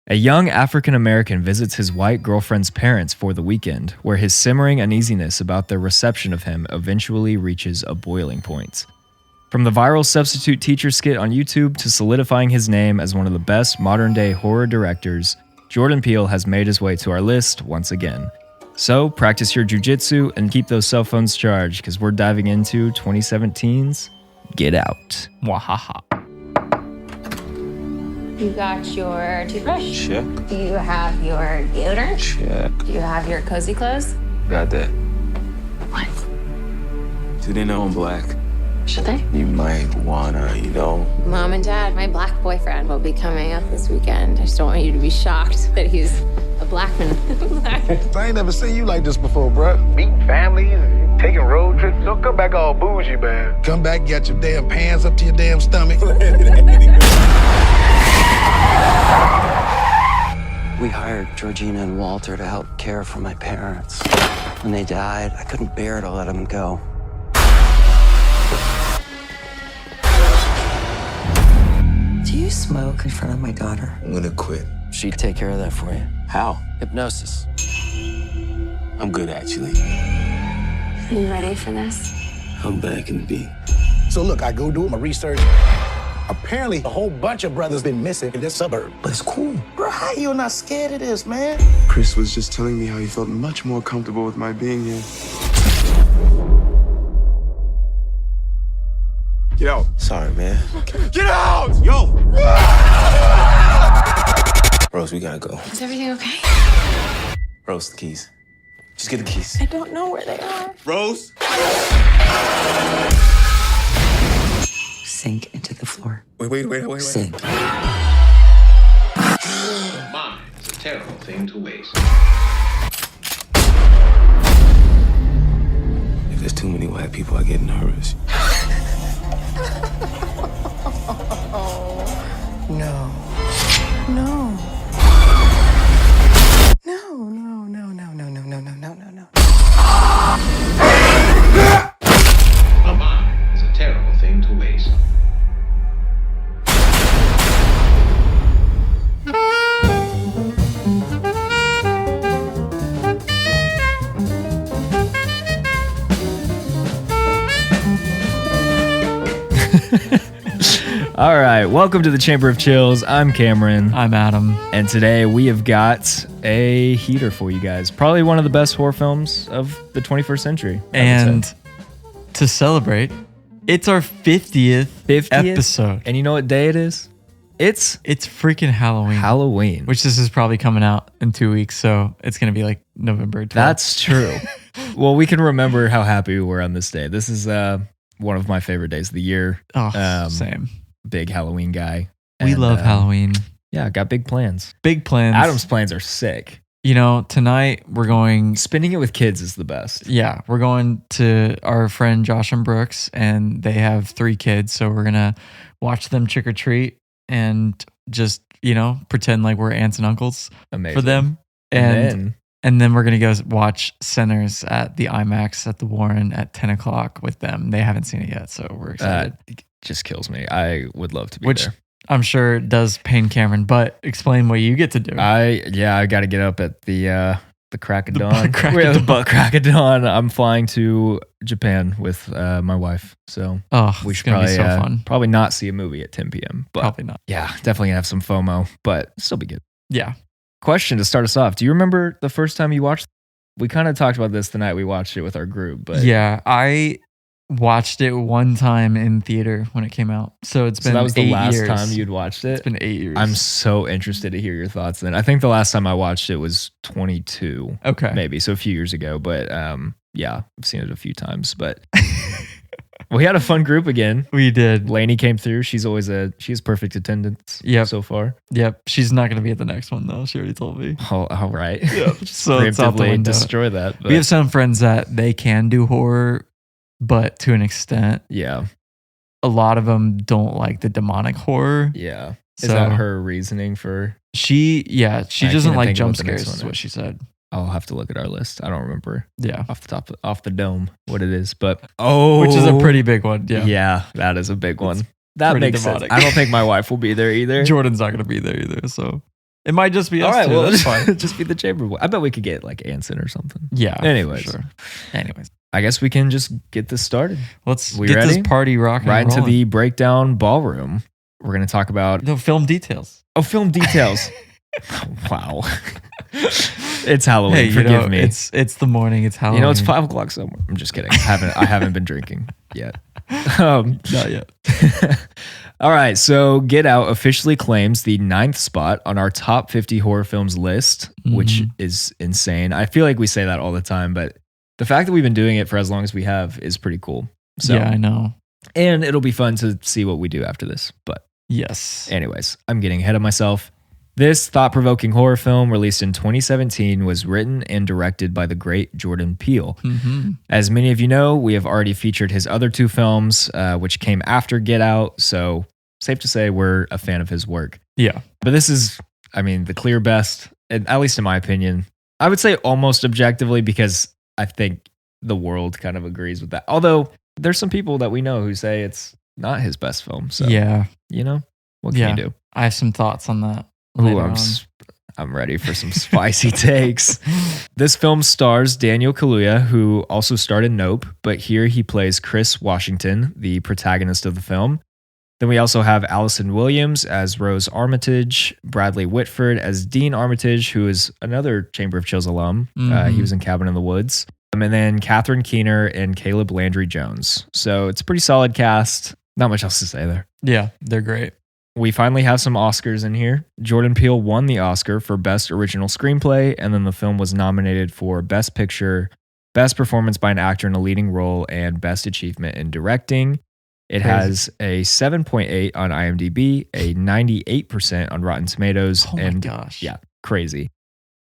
A young African American visits his white girlfriend's parents for the weekend, where his simmering uneasiness about their reception of him eventually reaches a boiling point. From the viral substitute teacher skit on YouTube to solidifying his name as one of the best modern-day horror directors, Jordan Peele has made his way to our list once again. So practice your jujitsu and keep those cell phones charged, because we're diving into 2017's Get Out. Wahaha. You got your toothbrush? Check. Do you have your deodorant? Check. Do you have your cozy clothes? Got that. What? Do they know I'm black? Should they? You might wanna, Mom and Dad, my black boyfriend will be coming up this weekend. I just don't want you to be shocked that he's a black man. I ain't never seen you like this before, bruh. Meeting families and taking road trips. Don't come back all bougie, man. Come back, get your damn pants up to your damn stomach. We hired Georgina and Walter to help care for my parents. When they died, I couldn't bear to let them go. Do you smoke in front of my daughter? I'm gonna quit. She'd take care of that for you. How? Hypnosis. I'm good, actually. You ready for this? I'm back in the beat. So look, I go do my research. Apparently, a whole bunch of brothers been missing in this suburb. But it's cool. Bro, how you not scared of this, man? Chris was just telling me how he felt much more comfortable with my being here. Get out. Sorry, man. Get out! Yo! Rose, we gotta go. Is everything okay? Rose, the keys. Just get the keys. I don't know where they are. Rose? Sink into the floor. Wait. Sink. Mine is a terrible thing to waste. If there's too many white people, I get nervous. No. A mine is a terrible thing to waste. All right, welcome to the Chamber of Chills. I'm Cameron. I'm Adam. And today we have got a heater for you guys. Probably one of the best horror films of the 21st century. I would And say. to celebrate, it's our 50th 50th episode. And you know what day it is? It's It's freaking Halloween. Halloween. Which this is probably coming out in 2 weeks, so it's going to be like November 12th. That's true. Well, we can remember how happy we were on this day. This is one of my favorite days of the year. Same. Big Halloween guy. We And, love Halloween. Yeah, got big plans. Big plans. Adam's plans are sick. You know, tonight we're going... Spending it with kids is the best. Yeah, we're going to our friend Josh and Brooks, and they have 3 kids, so we're going to watch them trick or treat and just, pretend like we're aunts and uncles Amazing. for them. And then we're going to go watch Sinners at the IMAX at the Warren at 10 o'clock with them. They haven't seen it yet, so we're excited. It just kills me. I would love to be Which there. I'm sure does pain Cameron, but explain what you get to do. I got to get up at the crack of The dawn. butt crack of Yeah, the dawn. butt crack of dawn. I'm flying to Japan with my wife, so we it's should going to probably be so fun. probably not see a movie at 10 p.m. But Probably not. yeah, definitely gonna have some FOMO, but still be good. Yeah. Question to start us off: do you remember the first time you watched? We kind of talked about this the night we watched it with our group, but Yeah, I watched it one time in theater when it came out. So it's so been that was the 8 last years. time you'd watched it. It's been 8 years. I'm so interested to hear your thoughts. Then I think the last time I watched it was 22, okay. maybe so a few years ago. But yeah, I've seen it a few times. But we had a fun group again. We did. Lainey came through. She has perfect attendance. Yep. So far. Yep. She's not going to be at the next one though. She already told me. Oh, all right. Yep. So it's out the Preemptively window. destroy that. But We have some friends that they can do horror, but to an extent. yeah. A lot of them don't like the demonic horror. Yeah. So Is that her reasoning for? she I doesn't can't like think of jump what the next scares is one what is. she said. I'll have to look at our list. I don't remember Yeah. off the dome what it is, but Which is a pretty big one. Yeah. yeah, that is a big one. That pretty makes demonic. sense. I don't think my wife will be there either. Jordan's not going to be there either. So It might just be All us right, two. well, That's fine. just be the chamber boy. I bet we could get like Anson or something. Yeah. Anyways. for sure. Anyways, I guess we can just get this started. let's We get ready? this party rocking. Right and into rolling. the breakdown ballroom. We're going to talk about the film details. film details. Wow. It's Halloween. Hey, Forgive me. It's the morning. It's Halloween. It's 5 o'clock somewhere. I'm just kidding. I haven't been drinking yet. Not yet. All right. So Get Out officially claims the 9th spot on our top 50 horror films list, which is insane. I feel like we say that all the time, but the fact that we've been doing it for as long as we have is pretty cool. So, yeah, I know. And it'll be fun to see what we do after this. But Yes. anyways, I'm getting ahead of myself. This thought-provoking horror film, released in 2017, was written and directed by the great Jordan Peele. As many of you know, we have already featured his other 2 films, which came after Get Out, so safe to say we're a fan of his work. Yeah. But this is, the clear best, at least in my opinion. I would say almost objectively, because I think the world kind of agrees with that. Although, there's some people that we know who say it's not his best film, so, Yeah. What can you do? I have some thoughts on that. Ooh, later on. I'm ready for some spicy takes. This film stars Daniel Kaluuya, who also starred in Nope, but here he plays Chris Washington, the protagonist of the film. Then we also have Allison Williams as Rose Armitage, Bradley Whitford as Dean Armitage, who is another Chamber of Chills alum. He was in Cabin in the Woods. And then Catherine Keener and Caleb Landry Jones. So it's a pretty solid cast. Not much else to say there. Yeah, they're great. We finally have some Oscars in here. Jordan Peele won the Oscar for Best Original Screenplay, and then the film was nominated for Best Picture, Best Performance by an Actor in a Leading Role, and Best Achievement in Directing. It has a 7.8 on IMDb, a 98% on Rotten Tomatoes, Oh my and gosh. yeah, crazy.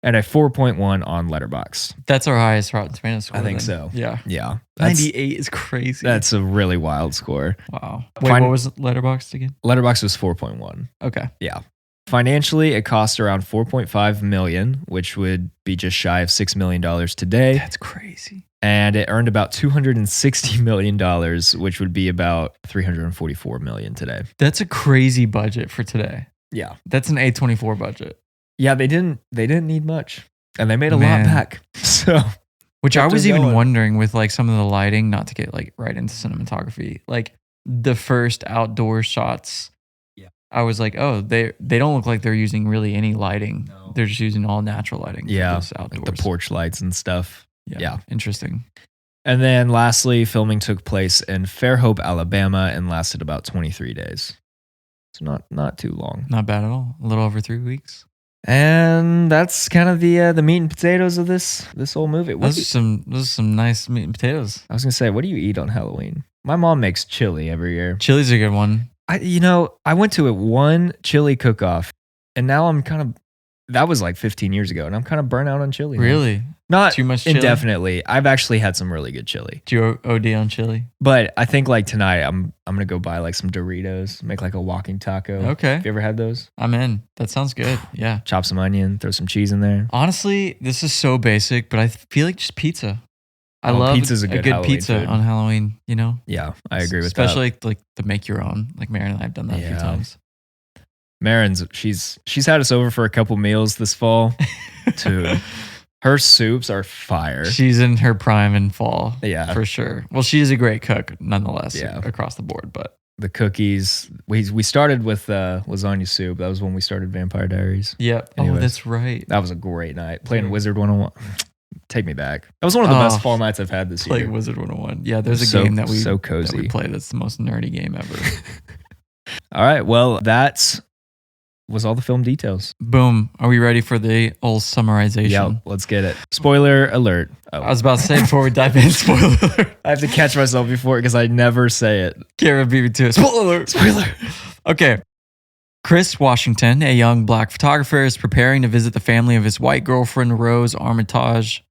And a 4.1 on Letterboxd. That's our highest Rotten Tomatoes score. I think then. so. Yeah. Yeah. 98 is crazy. That's a really wild score. wow. Wait, what was Letterboxd again? Letterboxd was 4.1. Okay. Yeah. Financially, it cost around $4.5 million, which would be just shy of $6 million today. That's crazy. And it earned about $260 million, which would be about $344 million today. That's a crazy budget for today. Yeah. That's an A24 budget. Yeah, they didn't need much. And they made a Man. lot back. So Which I kept was it even going. wondering with like some of the lighting, not to get like right into cinematography, like the first outdoor shots. Yeah. I was like, oh, they don't look like they're using really any lighting. No. They're just using all natural lighting. for Yeah, this like outdoors. the porch lights and stuff. Yeah. Interesting. And then lastly, filming took place in Fairhope, Alabama, and lasted about 23 days. So not too long. Not bad at all. A little over 3 weeks. And that's kind of the meat and potatoes of this whole movie. Those are some nice meat and potatoes. I was gonna say, what do you eat on Halloween? My mom makes chili every year. Chili's a good one. I went to one chili cook-off, and now that was like 15 years ago, and I'm kind of burnt out on chili. now. Really? Not Too much chili? indefinitely. I've actually had some really good chili. Do you OD on chili? But I think like tonight, I'm gonna go buy like some Doritos, make like a walking taco. Okay. Have you ever had those? I'm in. That sounds good. Yeah. Chop some onion, throw some cheese in there. Honestly, this is so basic, but I feel like just pizza. I love pizza's a good Halloween pizza food. on Halloween, you know? Yeah, I agree with Especially that. like the make your own. Like Maren and I have done that a few Yeah. times. Marin's she's had us over for a couple meals this fall. Dude, her soups are fire. She's in her prime in fall. Yeah. For sure. Well, she is a great cook nonetheless Yeah. across the board, but The cookies. We started with lasagna soup. That was when we started Vampire Diaries. yeah. Anyways. Oh, that's right. That was a great night. Playing Wizard 101. Take me back. That was one of the best fall nights I've had this year. Playing Wizard 101. Yeah, there's a So- game that we so that cozy. we play that's the most nerdy game ever. All right. Well, that was all the film details. Boom. Are we ready for the old summarization? Yeah, let's get it. Spoiler alert. Oh, I was about to say before we dive in, spoiler alert. I have to catch myself before it because I never say it. Kara beat me to it. Spoiler alert. Spoiler. Okay. Chris Washington, a young black photographer, is preparing to visit the family of his white girlfriend, Rose Armitage.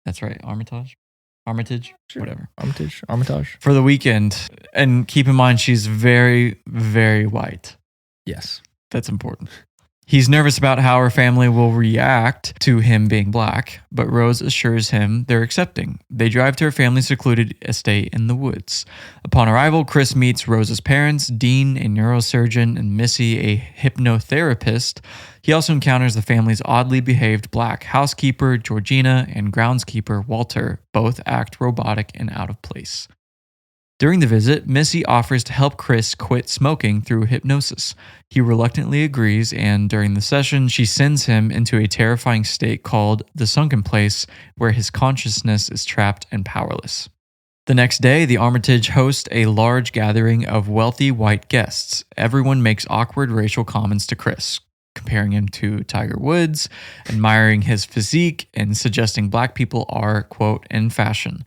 That's right, Armitage? Armitage? Sure. Whatever. Armitage. For the weekend. And keep in mind, she's very, very white. Yes. That's important. He's nervous about how her family will react to him being black, but Rose assures him they're accepting. They drive to her family's secluded estate in the woods. Upon arrival, Chris meets Rose's parents, Dean, a neurosurgeon, and Missy, a hypnotherapist. He also encounters the family's oddly behaved black housekeeper, Georgina, and groundskeeper, Walter. Both act robotic and out of place. During the visit, Missy offers to help Chris quit smoking through hypnosis. He reluctantly agrees, and during the session, she sends him into a terrifying state called the Sunken Place, where his consciousness is trapped and powerless. The next day, the Armitage host a large gathering of wealthy white guests. Everyone makes awkward racial comments to Chris, comparing him to Tiger Woods, admiring his physique, and suggesting black people are, quote, in fashion.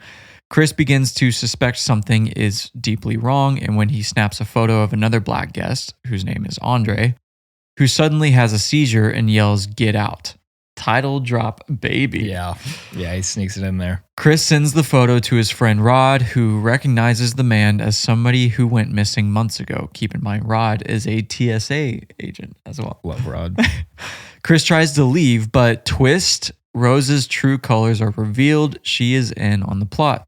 Chris begins to suspect something is deeply wrong, and when he snaps a photo of another black guest, whose name is Andre, who suddenly has a seizure and yells, "Get out." Title drop, baby. Yeah, he sneaks it in there. Chris sends the photo to his friend Rod, who recognizes the man as somebody who went missing months ago. Keep in mind, Rod is a TSA agent as well. Love Rod. Chris tries to leave, but twist, Rose's true colors are revealed. She is in on the plot.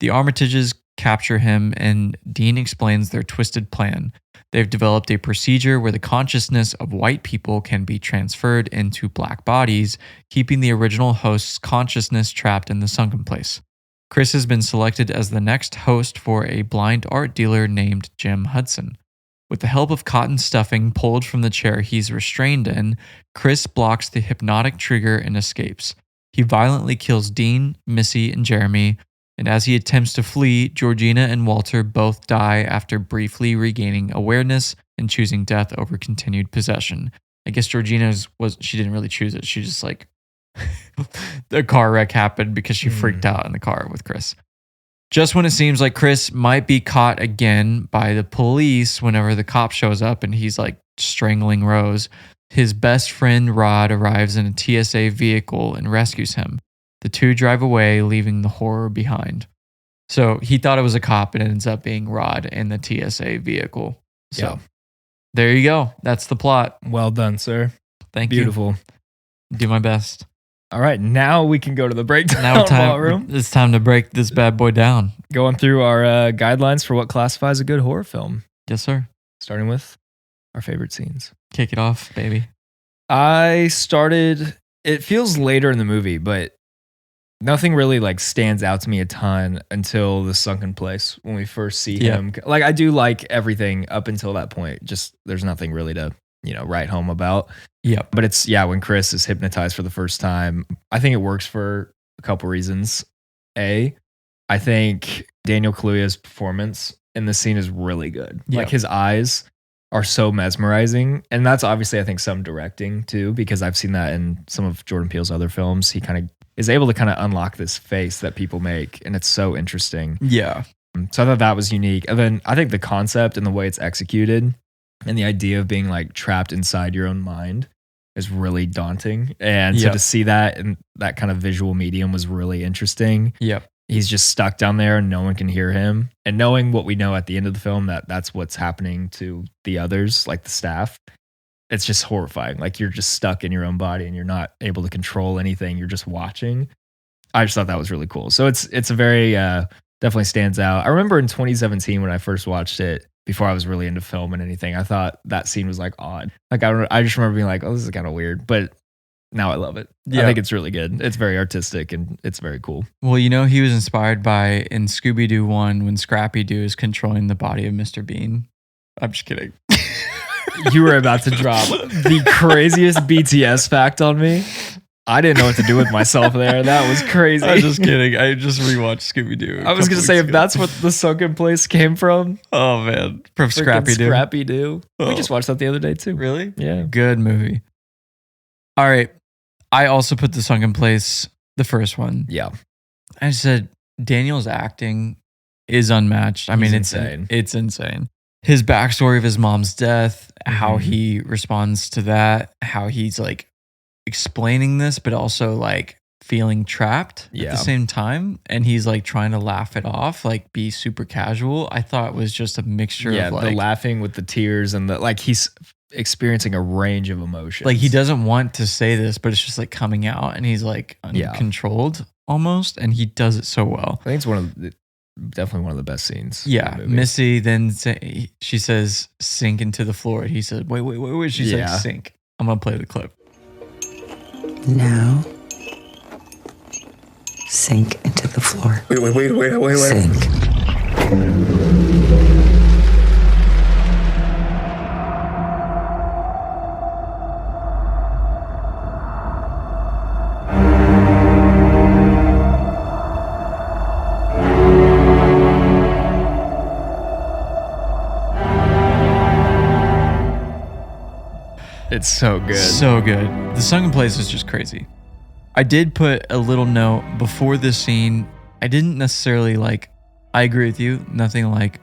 The Armitages capture him, and Dean explains their twisted plan. They've developed a procedure where the consciousness of white people can be transferred into black bodies, keeping the original host's consciousness trapped in the Sunken Place. Chris has been selected as the next host for a blind art dealer named Jim Hudson. With the help of cotton stuffing pulled from the chair he's restrained in, Chris blocks the hypnotic trigger and escapes. He violently kills Dean, Missy, and Jeremy, and as he attempts to flee, Georgina and Walter both die after briefly regaining awareness and choosing death over continued possession. I guess Georgina's she didn't really choose it. She just the car wreck happened because she freaked out in the car with Chris. Just when it seems like Chris might be caught again by the police whenever the cop shows up and he's strangling Rose, his best friend Rod arrives in a TSA vehicle and rescues him. The two drive away, leaving the horror behind. So he thought it was a cop, and it ends up being Rod in the TSA vehicle. So there you go. That's the plot. Well done, sir. Thank Beautiful. you. Do my best. All right, now we can go to the breakdown ballroom. It's time to break this bad boy down. Going through our guidelines for what classifies a good horror film. Yes, sir. Starting with our favorite scenes. Kick it off, baby. It feels later in the movie, but nothing really stands out to me a ton until the Sunken Place when we first see him. I do like everything up until that point. Just there's nothing really to, write home about. Yeah. But it's when Chris is hypnotized for the first time. I think it works for a couple reasons. I think Daniel Kaluuya's performance in this scene is really good. Yeah. His eyes are so mesmerizing. And that's obviously, I think, some directing too, because I've seen that in some of Jordan Peele's other films. He kind of is able to unlock this face that people make, and it's so interesting. Yeah. So I thought that was unique. And then I think the concept and the way it's executed and the idea of being trapped inside your own mind is really daunting. And so to see that in that kind of visual medium was really interesting. Yep. He's just stuck down there and no one can hear him. And knowing what we know at the end of the film, that's what's happening to the others, the staff. It's just horrifying. You're just stuck in your own body and you're not able to control anything. You're just watching. I just thought that was really cool. So it's a very, definitely stands out. I remember in 2017 when I first watched it, before I was really into film and anything, I thought that scene was odd. I just remember being oh, this is kind of weird, but now I love it. Yeah. I think it's really good. It's very artistic and it's very cool. Well, he was inspired by in Scooby-Doo 1 when Scrappy-Doo is controlling the body of Mr. Bean. I'm just kidding. You were about to drop the craziest BTS fact on me. I didn't know what to do with myself there. That was crazy. I'm just kidding. I just rewatched Scooby-Doo. I was going to say, if that's what the Sunken Place came from. Oh, man. From Scrappy-Doo. Scrappy-Doo. Oh. We just watched that the other day, too. Really? Yeah. Good movie. All right. I also put the Sunken Place, the first one. Yeah. I said, Daniel's acting is unmatched. I mean, it's insane. It's insane. His backstory of his mom's death, how he responds to that, how he's explaining this, but also feeling trapped at the same time. And he's trying to laugh it off, be super casual. I thought it was just a mixture of the laughing with the tears and the he's experiencing a range of emotions. Like he doesn't want to say this, but it's just like coming out, and he's like Yeah. uncontrolled almost, and he does it so well. I think it's definitely one of the best scenes. Yeah, in the movie. Missy then she says sink into the floor. He said, wait. She's like, Yeah. sink. I'm gonna play the clip. Now, sink into the floor. Wait. Sink. It's so good. So good. The Sunken Place is just crazy. I did put a little note before this scene. I didn't necessarily like, I agree with you. Nothing like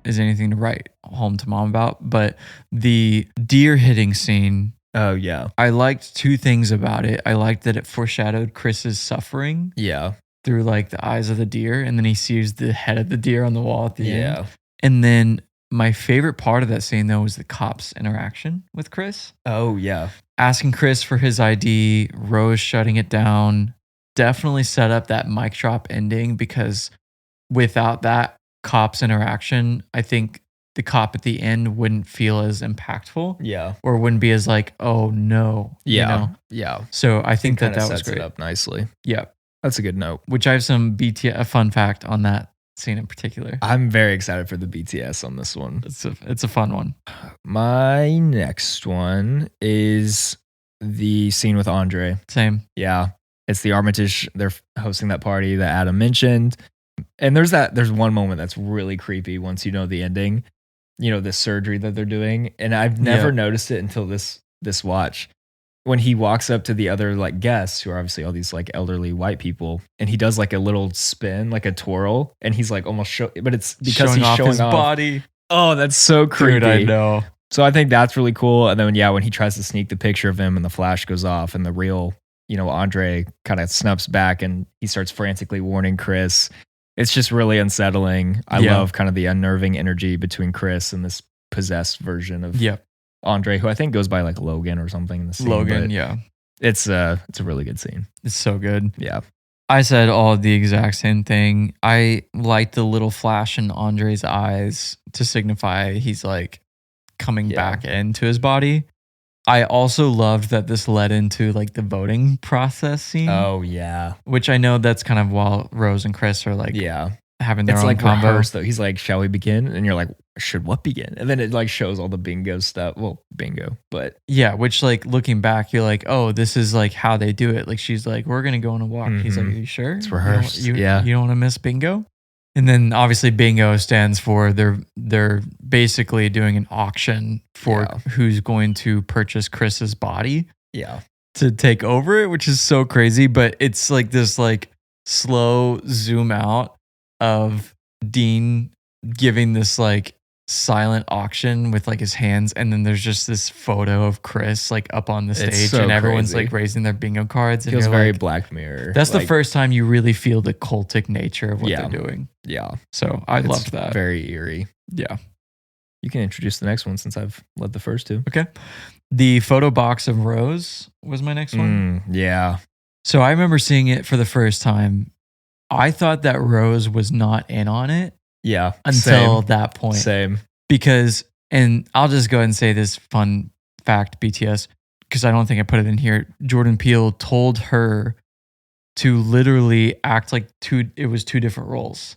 is anything to write home to mom about, but the deer hitting scene, Oh yeah. I liked two things about it. I liked that it foreshadowed Chris's suffering Yeah. through like the eyes of the deer, and then he sees the head of the deer on the wall at the end. Yeah. And then my favorite part of that scene though was the cops' interaction with Chris. Oh yeah. Asking Chris for his ID, Rose shutting it down, definitely set up that mic drop ending, because without that cops interaction, I think the cop at the end wouldn't feel as impactful, Yeah. or wouldn't be as like, oh no. Yeah. You know? Yeah. So I think that Kinda was sets great. It up nicely. Yeah. That's a good note. Which I have some a fun fact on that scene in particular. I'm very excited for the BTS on this one. It's a fun one. My next one is the scene with Andre. Same. Yeah. It's the Armitage. They're hosting that party that Adam mentioned. And there's one moment that's really creepy once you know the ending, you know, the surgery that they're doing. And I've never noticed it until this watch. When he walks up to the other like guests, who are obviously all these like elderly white people, and he does like a little spin, like a twirl, and he's like almost but it's because he's showing his off body. Oh, that's so creepy. Dude, I know. So I think that's really cool. And then when he tries to sneak the picture of him and the flash goes off and the real, you know, Andre kind of snaps back and he starts frantically warning Chris. It's just really unsettling. I love kind of the unnerving energy between Chris and this possessed version of Andre, who I think goes by like Logan or something in the scene. Logan, but it's a really good scene. It's so good. Yeah. I said all the exact same thing. I liked the little flash in Andre's eyes to signify he's like coming back into his body. I also loved that this led into like the voting process scene. Oh yeah. Which I know that's kind of while Rose and Chris are like having their it's own like combo. rehearsed though. He's like, shall we begin? And you're like, should what begin? And then it like shows all the bingo stuff. Well, bingo, but yeah, which like looking back, you're like, oh, this is like how they do it. Like she's like, we're gonna go on a walk. He's like, are you sure? It's rehearsed. You don't want to miss bingo? And then obviously bingo stands for they're basically doing an auction for who's going to purchase Chris's body. Yeah. To take over it, which is so crazy, but it's like this like slow zoom out of Dean giving this like silent auction with like his hands, and then there's just this photo of Chris like up on the stage, so and everyone's crazy. like raising their bingo cards. And Feels you're very like, Black Mirror. That's like, the first time you really feel the cultic nature of what they're doing. Yeah. So I It's loved that. Very eerie. Yeah. You can introduce the next one since I've led the first two. Okay. The photo box of Rose was my next one. Yeah. So I remember seeing it for the first time. I thought that Rose was not in on it. Yeah. Until that point. Same. Because, and I'll just go ahead and say this fun fact, BTS, because I don't think I put it in here. Jordan Peele told her to literally act like it was two different roles.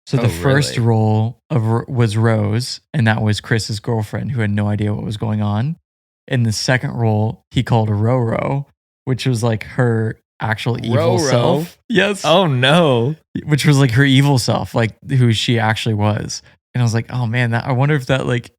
So the first role was Rose, and that was Chris's girlfriend who had no idea what was going on. In the second role, he called Roro, which was like her actual evil self. Yes. Oh no. Which was like her evil self, like who she actually was. And I was like, oh man, I wonder if that like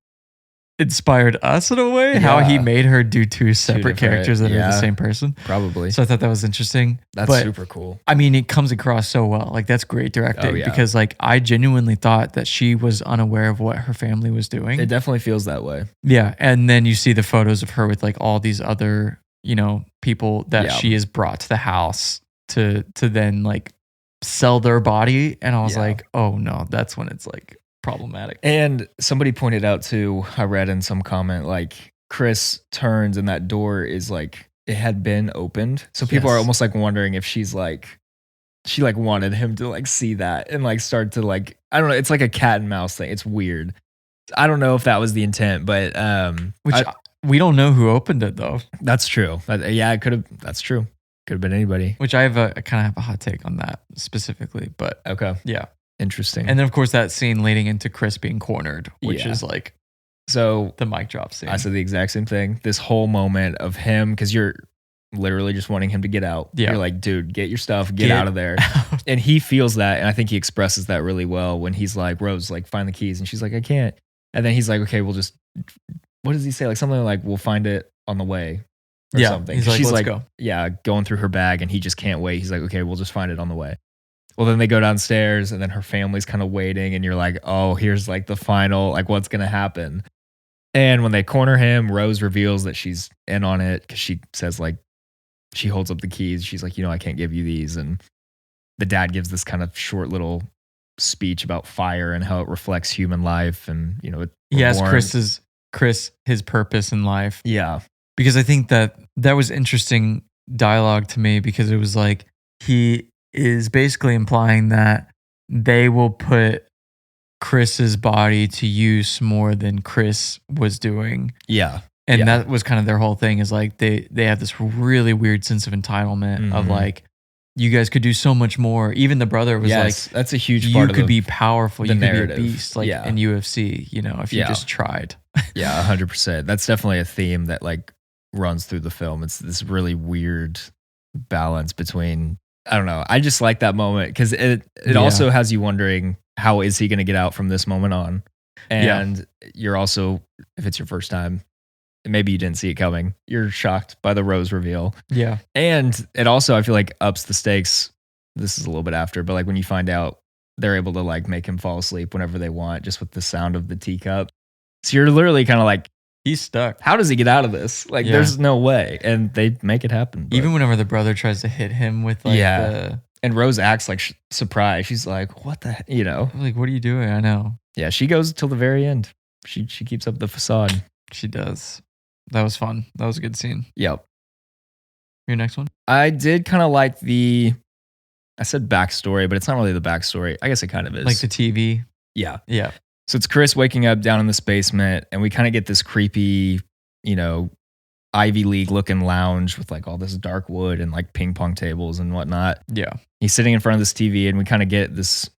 inspired us in a way, how he made her do two separate characters that are the same person. Probably. So I thought that was interesting. That's super cool. I mean, it comes across so well. Like that's great directing because like I genuinely thought that she was unaware of what her family was doing. It definitely feels that way. Yeah. And then you see the photos of her with like all these other, you know, people that she has brought to the house to then like sell their body. And I was like, oh no, that's when it's like problematic. And somebody pointed out too, I read in some comment, like Chris turns and that door is like, it had been opened. So people Yes. are almost like wondering if she like wanted him to like see that and like start to like, I don't know. It's like a cat and mouse thing. It's weird. I don't know if that was the intent, but we don't know who opened it though. that's true. Yeah, it could have. That's true. Could have been anybody. Which I kind of have a hot take on that specifically, but Okay, yeah. interesting. And then of course that scene leading into Chris being cornered, which Yeah. is like so the mic drop scene. I said the exact same thing. This whole moment of him, because you're literally just wanting him to get out. Yeah. You're like, dude, get your stuff, get out of there. And he feels that, and I think he expresses that really well when he's like, Rose, like, find the keys, and she's like, I can't. And then he's like, okay, we'll just. What does he say? Like something like, we'll find it on the way. Or Yeah, something. he's like, She's "Let's like, go." yeah, going through her bag, and he just can't wait. He's like, okay, we'll just find it on the way. Well, then they go downstairs, and then her family's kind of waiting, and you're like, oh, here's like the final, like what's gonna happen. And when they corner him, Rose reveals that she's in on it because she says like, she holds up the keys. She's like, I can't give you these. And the dad gives this kind of short little speech about fire and how it reflects human life, and He asked born- Chris his purpose in life. Yeah, Because I think that was interesting dialogue to me, because it was like he is basically implying that they will put Chris's body to use more than Chris was doing. yeah, And Yeah. that was kind of their whole thing, is like they have this really weird sense of entitlement of Mhm. like, you guys could do so much more. Even the brother was yes, like, that's a huge you part of could the- be powerful, the you could narrative. be a beast, like Yeah. in UFC, if you Yeah. just tried. Yeah, 100%. That's definitely a theme that like runs through the film. It's this really weird balance between, I don't know. I just like that moment because it Yeah. also has you wondering, how is he going to get out from this moment on? And you're also, if it's your first time, maybe you didn't see it coming, you're shocked by the Rose reveal. Yeah. And it also, I feel like, ups the stakes. This is a little bit after, but like when you find out they're able to like make him fall asleep whenever they want, just with the sound of the teacup. So you're literally kind of like, He's stuck. how does he get out of this? Like, Yeah. there's no way. And they make it happen. but- Even whenever the brother tries to hit him with like and Rose acts like surprised. She's like, what the, like, what are you doing? I know. Yeah, she goes till the very end. She keeps up the facade. She does. That was fun. That was a good scene. Yep. Your next one? I did kind of like I said backstory, but it's not really the backstory. I guess it kind of is. Like the TV. yeah. Yeah. So it's Chris waking up down in this basement, and we kind of get this creepy, Ivy League looking lounge with like all this dark wood and like ping pong tables and whatnot. Yeah. He's sitting in front of this TV, and we kind of get this,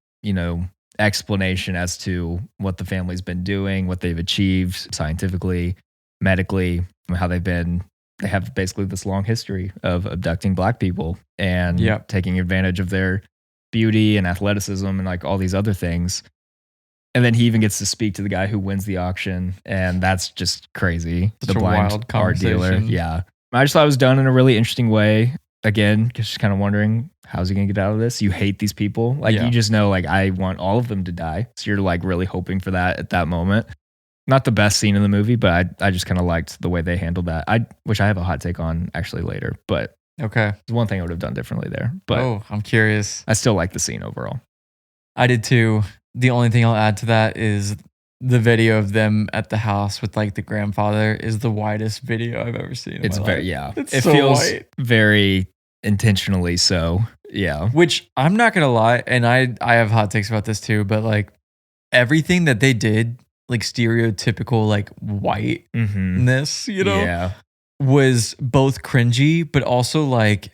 explanation as to what the family's been doing, what they've achieved scientifically, medically, how they have basically this long history of abducting black people and Yep. taking advantage of their beauty and athleticism and like all these other things. And then he even gets to speak to the guy who wins the auction, and that's just crazy. Such the a blind wild art dealer. conversation. Yeah. I just thought it was done in a really interesting way. Again, just kind of wondering, how's he going to get out of this? You hate these people. Like, Yeah. you just know, like, I want all of them to die. So you're like really hoping for that at that moment. Not the best scene in the movie, but I just kind of liked the way they handled that. Which I have a hot take on actually later, but Okay. it's one thing I would have done differently there. But I'm curious. I still like the scene overall. I did too. The only thing I'll add to that is the video of them at the house with like the grandfather is the widest video I've ever seen. It's in my very, life. yeah. It's It so feels white. very intentionally so. Yeah. Which I'm not gonna lie, and I have hot takes about this too, but like everything that they did, like stereotypical like whiteness, Mm-hmm. Yeah. was both cringy, but also like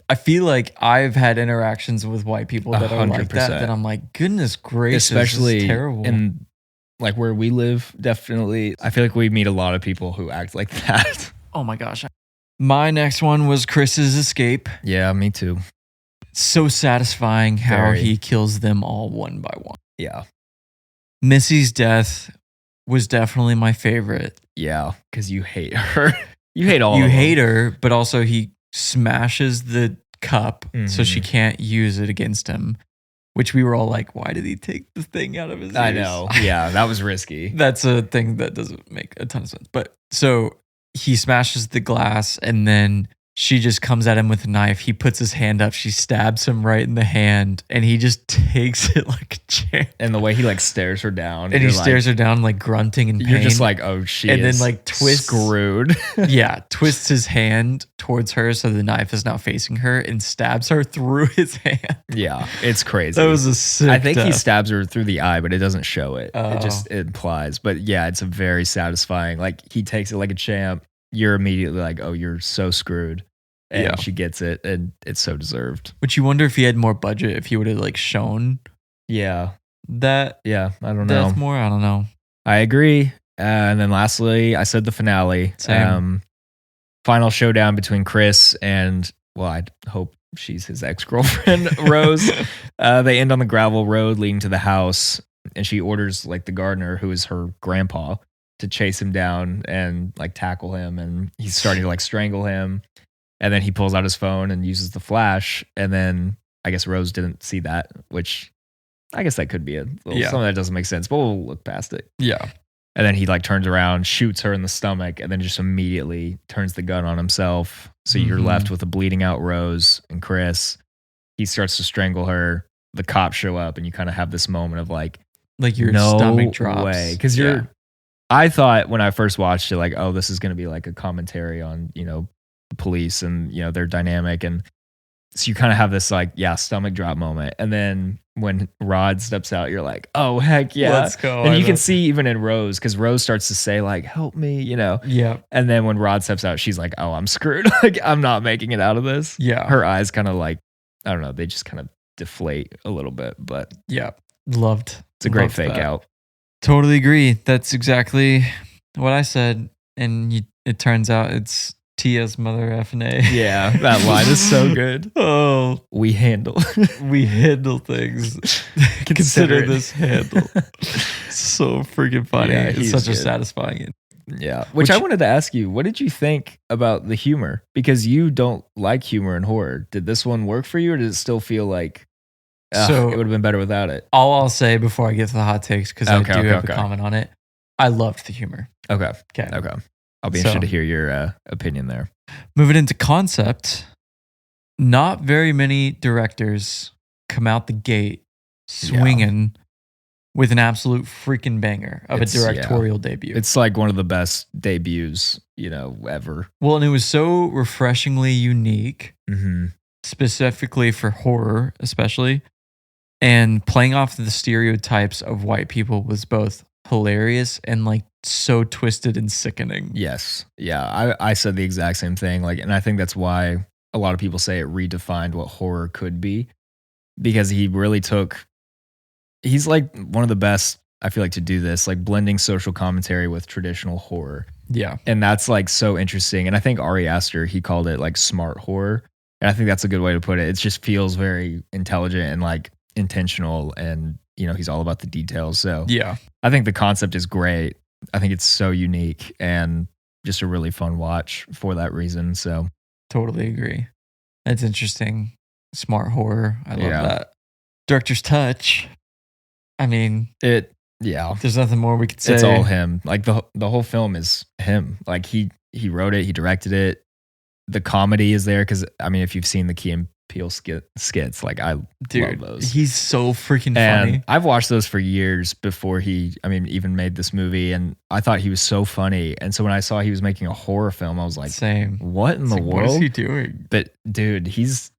I feel like I've had interactions with white people that are like 100%. that I'm like, goodness gracious, Especially this is terrible. in like where we live, definitely. I feel like we meet a lot of people who act like that. Oh my gosh. My next one was Chris's escape. Yeah, me too. So satisfying how Very. he kills them all one by one. Yeah. Missy's death was definitely my favorite. Yeah. Because you hate her. You hate all You of them. hate her, but also he smashes the cup so she Mhm. can't use it against him, which we were all like, why did he take the thing out of his I ears? know. Yeah, that was risky. That's a thing that doesn't make a ton of sense. But so he smashes the glass, and then She just comes at him with a knife. He puts his hand up. She stabs him right in the hand, and he just takes it like a champ. And the way he like stares her down, And he stares her down, like grunting in pain. You're just like, oh, she and is then like twists, screwed. yeah, twists his hand towards her, so the knife is now facing her, and stabs her through his hand. Yeah, it's crazy. That was a sick. I think he death. stabs her through the eye, but it doesn't show it. Oh. It just implies. But yeah, it's a very satisfying. Like he takes it like a champ. You're immediately like, oh, you're so screwed. And Yeah. she gets it, and it's so deserved. Which you wonder if he had more budget, if he would have like shown Yeah, that yeah. I don't know. death more. I don't know. I agree. And then lastly, I said the finale. Same. Final showdown between Chris and, well, I hope she's his ex-girlfriend, Rose. They end on the gravel road leading to the house, and she orders like the gardener, who is her grandpa, to chase him down and like tackle him. And he's starting to like strangle him. And then he pulls out his phone and uses the flash. And then I guess Rose didn't see that, which I guess that could be a little something that doesn't make sense, but we'll look past it. Yeah. And then he like turns around, shoots her in the stomach, and then just immediately turns the gun on himself. So you're left with a bleeding out Rose and Chris. He starts to strangle her. The cops show up, and you kind of have this moment of like Your no stomach drops. way. Because I thought when I first watched it, like, oh, this is going to be like a commentary on, the police and, their dynamic. And so you kind of have this like, stomach drop moment. And then when Rod steps out, you're like, oh, heck yeah. Let's go. And you can see even in Rose, because Rose starts to say like, help me, Yeah. And then when Rod steps out, she's like, oh, I'm screwed. Like, I'm not making it out of this. Yeah. Her eyes kind of like, I don't know, they just kind of deflate a little bit, but Yeah. Loved. it's a great Loved fake that. out. Totally agree. That's exactly what I said. And it turns out it's Tia's mother effing A. Yeah, that line is so good. Oh, We handle. we handle things. Consider Consider it. this handle. So freaking funny. Yeah, It's he's such a good. satisfying. Yeah. Which I wanted to ask you, what did you think about the humor? Because you don't like humor in horror. Did this one work for you, or did it still feel like So- it would have been better without it? All I'll say before I get to the hot takes, because I Okay, do okay, have okay. a comment on it. I loved the humor. Okay. Okay. Okay. I'll be So- interested to hear your opinion there. Moving into concept, not very many directors come out the gate swinging with an absolute freaking banger of It's- a directorial debut. It's like one of the best debuts, ever. Well, and it was so refreshingly unique, Mm-hmm. specifically for horror, especially. And playing off the stereotypes of white people was both hilarious and like so twisted and sickening. Yes. Yeah. I said the exact same thing. Like, and I think that's why a lot of people say it redefined what horror could be, because he really he's like one of the best, I feel like, to do this, like blending social commentary with traditional horror. Yeah. And that's like so interesting. And I think Ari Aster, he called it like smart horror. And I think that's a good way to put it. It just feels very intelligent and like intentional, and he's all about the details. So Yeah. I think the concept is great. I think it's so unique and just a really fun watch for that reason. So Totally agree. That's interesting. Smart horror. I love Yeah. that. Director's touch. I mean, there's nothing more we could say. it's all him. Like the whole film is him. Like he wrote it, he directed it. The comedy is there because I mean, if you've seen the Key and Peele skits, like I love those. He's so freaking And funny. I've watched those for years before he, even made this movie, and I thought he was so funny. And so when I saw he was making a horror film, I was like, Same. what in It's the like, world? What is he doing? But dude,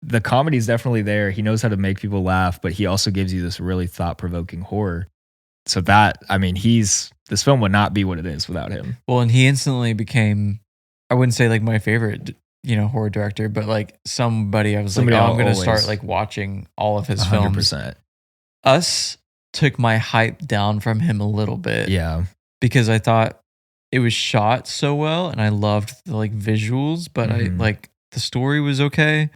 the comedy's definitely there. He knows how to make people laugh, but he also gives you this really thought-provoking horror. So this film would not be what it is without him. Well, and he instantly became, I wouldn't say like my favorite, horror director, but like somebody I was Somebody like, oh, I'll I'm going to always- start like watching all of his films. 100%. Us took my hype down from him a little bit. Yeah. Because I thought it was shot so well and I loved the like visuals, but I Mhm. like the story was okay.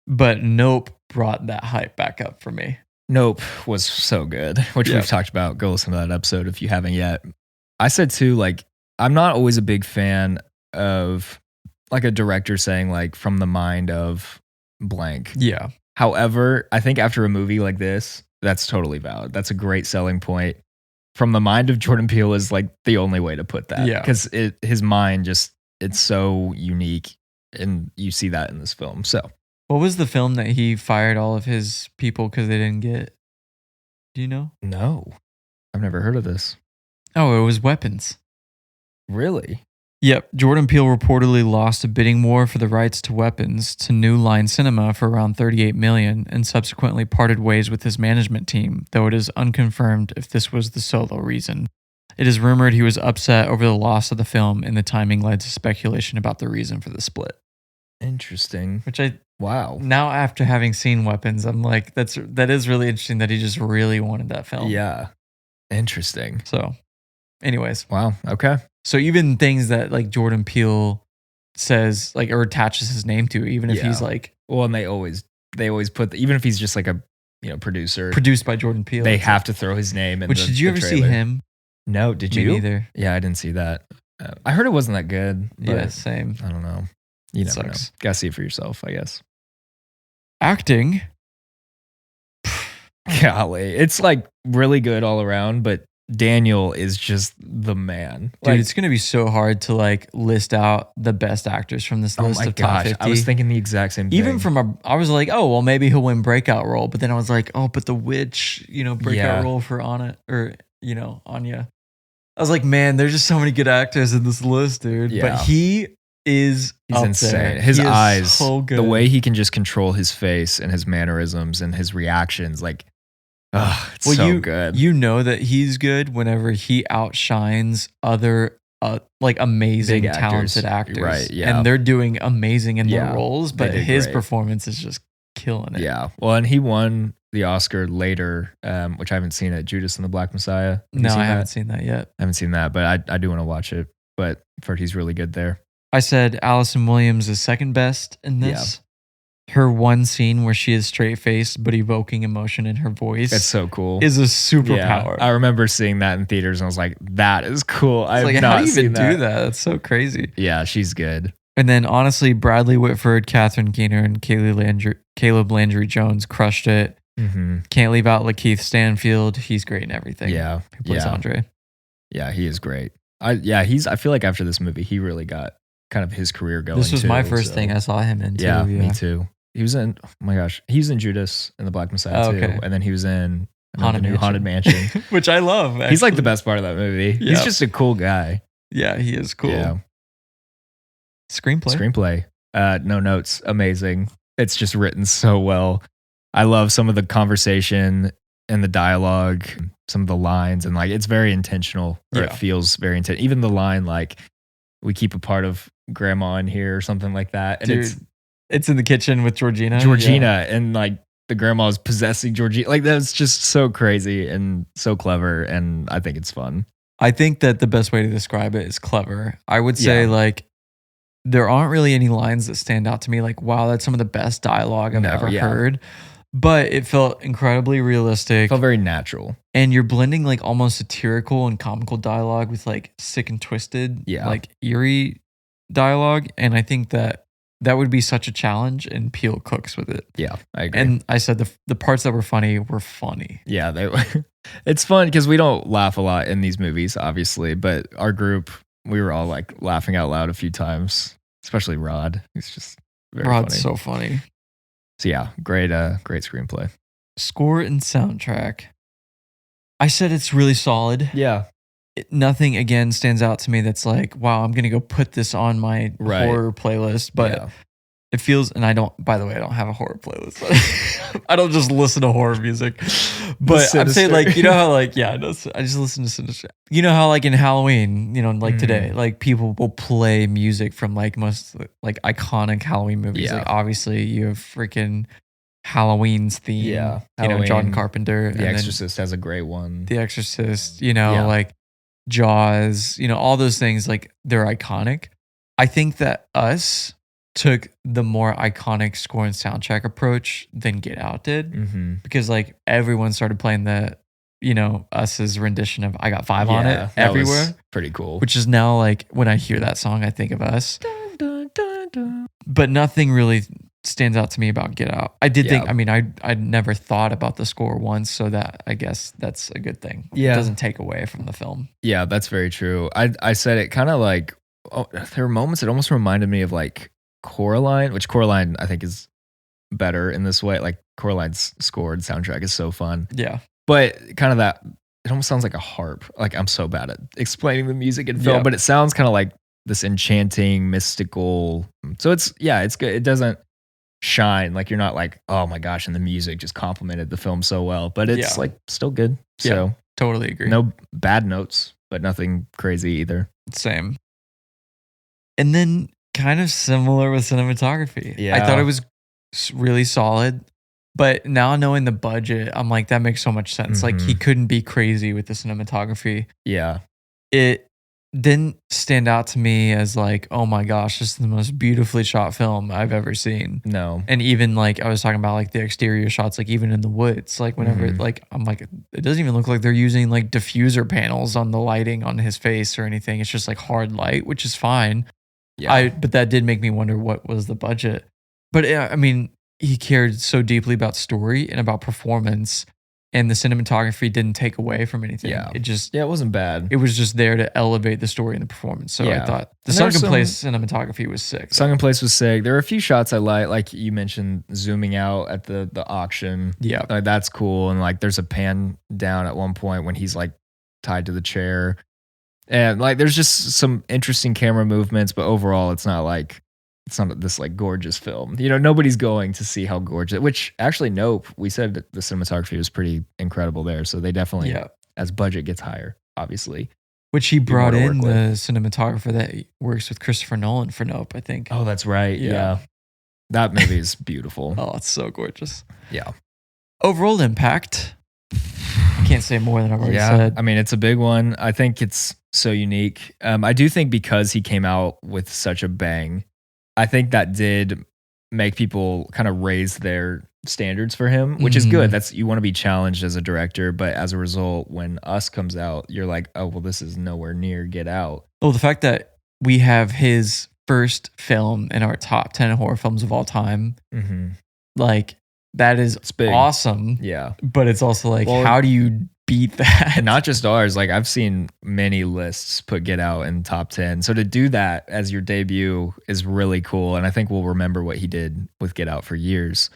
But Nope brought that hype back up for me. Nope was so good, which Yeah. we've talked about. Go listen to that episode if you haven't yet. I said too, like, I'm not always a big fan of like a director saying like from the mind of blank. Yeah. However, I think after a movie like this, that's totally valid. That's a great selling point. From the mind of Jordan Peele is like the only way to put that. Yeah. Because his mind it's so unique. and you see that in this film. So What was the film that he fired all of his people because they didn't get? Do you know? no, I've never heard of this. Oh, it was Weapons. Really? Yep, Jordan Peele reportedly lost a bidding war for the rights to Weapons to New Line Cinema for around $38 million and subsequently parted ways with his management team, though it is unconfirmed if this was the solo reason. It is rumored he was upset over the loss of the film, and the timing led to speculation about the reason for the split. Interesting. Which Wow. now after having seen Weapons, I'm like, that is really interesting that he just really wanted that film. Yeah. Interesting. So, anyways. Wow. Okay. So even things that like Jordan Peele says like or attaches his name to, even if he's like well, and they always put even if he's just like a producer produced by Jordan Peele, they have to throw his name in. Which did you ever see him? No, did Me you? neither. Yeah, I didn't see that. I heard it wasn't that good. But Yeah, same. I don't know. You never know. Gotta see it for yourself, I guess. Acting. Golly, it's like really good all around, but Daniel is just the man. Dude, it's going to be so hard to like list out the best actors from this list of top 50. I was thinking the exact same thing. Even I was like, oh, well, maybe he'll win breakout role. But then I was like, oh, but the witch, breakout role for Anna or, Anya. I was like, man, there's just so many good actors in this list, dude. Yeah. But he's insane. there. His He is eyes, so good. the way he can just control his face and his mannerisms and his reactions, like, it's so good. You know that he's good whenever he outshines other like amazing, Big actors. talented actors. Right, yeah. And they're doing amazing in their Yeah, roles, they but did his great. performance is just killing it. Yeah. Well, and he won the Oscar later, which I haven't seen, at Judas and the Black Messiah. Have you No, seen I that? haven't seen that yet. I haven't seen that, but I do want to watch it. But I've heard he's really good there. I said Allison Williams is second best in this. Her one scene where she is straight faced but evoking emotion in her voice. That's so cool. Is a superpower. I remember seeing that in theaters and I was like, that is cool. I've like, not how do you seen even do that? That's so crazy. Yeah, she's good. And then honestly, Bradley Whitford, Catherine Keener, and Caleb Landry Jones crushed it. Mm-hmm. Can't leave out Lakeith Stanfield. He's great in everything. Yeah. He plays Andre. Yeah, he is great. I feel like after this movie, he really got kind of his career going. This was too, my first thing I saw him in too. Yeah, me too. He was in, oh my gosh, he was in Judas and the Black Messiah too. And then he was in Haunted Mansion. Which I love. Actually. He's like the best part of that movie. Yeah. He's just a cool guy. Yeah, he is cool. Yeah. Screenplay. No notes. Amazing. It's just written so well. I love some of the conversation and the dialogue, some of the lines, and like it's very intentional. Or it feels very intentional. Even the line like, we keep a part of grandma in here or something like that. And Dude, it's in the kitchen with Georgina. And like the grandma is possessing Georgina. Like that's just so crazy and so clever. And I think it's fun. I think that the best way to describe it is clever. I would say like there aren't really any lines that stand out to me like, wow, that's some of the best dialogue I've ever heard. But it felt incredibly realistic. It felt very natural. And you're blending like almost satirical and comical dialogue with like sick and twisted, like eerie dialogue. And I think that would be such a challenge, and Peele cooks with it. Yeah, I agree. And I said the parts that were funny were funny. Yeah, it's fun because we don't laugh a lot in these movies, obviously. But our group, we were all like laughing out loud a few times, especially Rod. He's just very Rod's funny. so funny. So yeah, great screenplay. Score and soundtrack. I said it's really solid. Yeah. Nothing again stands out to me that's like, wow, I'm going to go put this on my horror playlist. But it feels, and I don't, by the way, I don't have a horror playlist. I don't just listen to horror music. But I'm saying like, you know how like, I just listen to Sinister. You know how like in Halloween, like today, like people will play music from like most like iconic Halloween movies. Yeah. Like obviously you have freaking Halloween's theme. Yeah. John Carpenter. The Exorcist has a great one. The Exorcist, like Jaws, all those things, like they're iconic. I think that Us took the more iconic score and soundtrack approach than Get Out did, because like everyone started playing the, Us's rendition of I Got Five on it everywhere. Pretty cool. Which is now like when I hear that song, I think of Us. Dun, dun, dun, dun. But nothing really stands out to me about Get Out. I did think, I never thought about the score once, so that I guess that's a good thing. Yeah. It doesn't take away from the film. Yeah, that's very true. I said it kind of like, there were moments it almost reminded me of like Coraline, which Coraline I think is better in this way. Like Coraline's scored soundtrack is so fun. Yeah. But kind of that, it almost sounds like a harp. Like I'm so bad at explaining the music in film, Yeah. but it sounds kind of like this enchanting, mystical. So it's good. It doesn't shine. Like you're not like, oh my gosh, and the music just complemented the film so well. But it's like still good. So Yeah, totally agree. no bad notes, but nothing crazy either. Same. And then kind of similar with cinematography. Yeah. I thought it was really solid. But now knowing the budget, I'm like, that makes so much sense. Like he couldn't be crazy with the cinematography. Yeah. It didn't stand out to me as like, oh my gosh, this is the most beautifully shot film I've ever seen. No. And even like I was talking about like the exterior shots, like even in the woods, like whenever like I'm like, it doesn't even look like they're using like diffuser panels on the lighting on his face or anything. It's just like hard light, which is fine. Yeah. But that did make me wonder what was the budget. But I mean, he cared so deeply about story and about performance, and the cinematography didn't take away from anything. Yeah. It wasn't bad. It was just there to elevate the story and the performance. So I thought the And there were Sunken Place cinematography was sick. Sunken Place was sick. There were a few shots I like you mentioned, zooming out at the auction. Yeah. Like that's cool. And like there's a pan down at one point when he's like tied to the chair. And like there's just some interesting camera movements, but overall it's not this like gorgeous film. You know, nobody's going to see how gorgeous, which actually Nope, we said that the cinematography was pretty incredible there. So they definitely, as budget gets higher, obviously. Which he more brought to in work the with. cinematographer that works with Christopher Nolan for Nope, I think. Oh, that's right. Yeah. Yeah. That movie is beautiful. Oh, it's so gorgeous. Yeah. Overall impact. I can't say more than I've already said. I mean, it's a big one. I think it's so unique. I do think because he came out with such a bang, I think that did make people kind of raise their standards for him, which is good. That's, you want to be challenged as a director, but as a result, when Us comes out, you're like, oh, well, this is nowhere near Get Out. Well, the fact that we have his first film in our top 10 horror films of all time, like that is big. Awesome. Yeah. But it's also like, Well, how do you beat that? And not just ours. Like I've seen many lists put Get Out in top 10. So to do that as your debut is really cool. And I think we'll remember what he did with Get Out for years.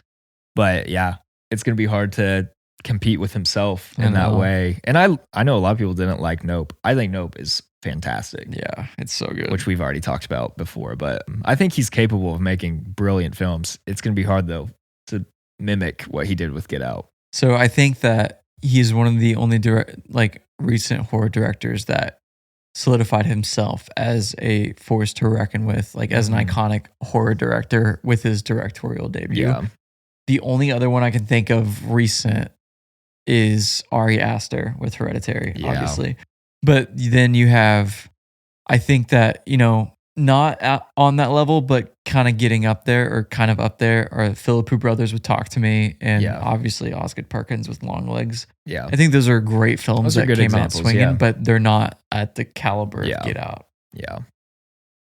But yeah, it's going to be hard to compete with himself in that way. And I know a lot of people didn't like Nope. I think Nope is fantastic. Yeah, it's so good. Which we've already talked about before. But I think he's capable of making brilliant films. It's going to be hard though to mimic what he did with Get Out. So I think that he's one of the only recent horror directors that solidified himself as a force to reckon with, like as an iconic horror director with his directorial debut. Yeah. The only other one I can think of recent is Ari Aster with Hereditary, obviously. But then you have, I think that, you know, not on that level, but kind of getting up there or kind of up there are Philippou Brothers with Talk to Me and obviously Osgood Perkins with Long Legs. Yeah. I think those are great films that came out swinging, yeah. but they're not at the caliber of Get Out. Yeah.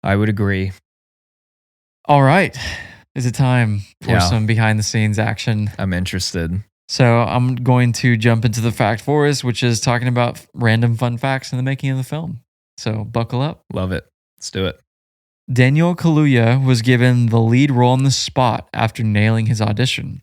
I would agree. All right. Is it time for some behind the scenes action? I'm interested. So I'm going to jump into the fact forest, which is talking about random fun facts in the making of the film. So buckle up. Love it. Let's do it. Daniel Kaluuya was given the lead role on the spot after nailing his audition.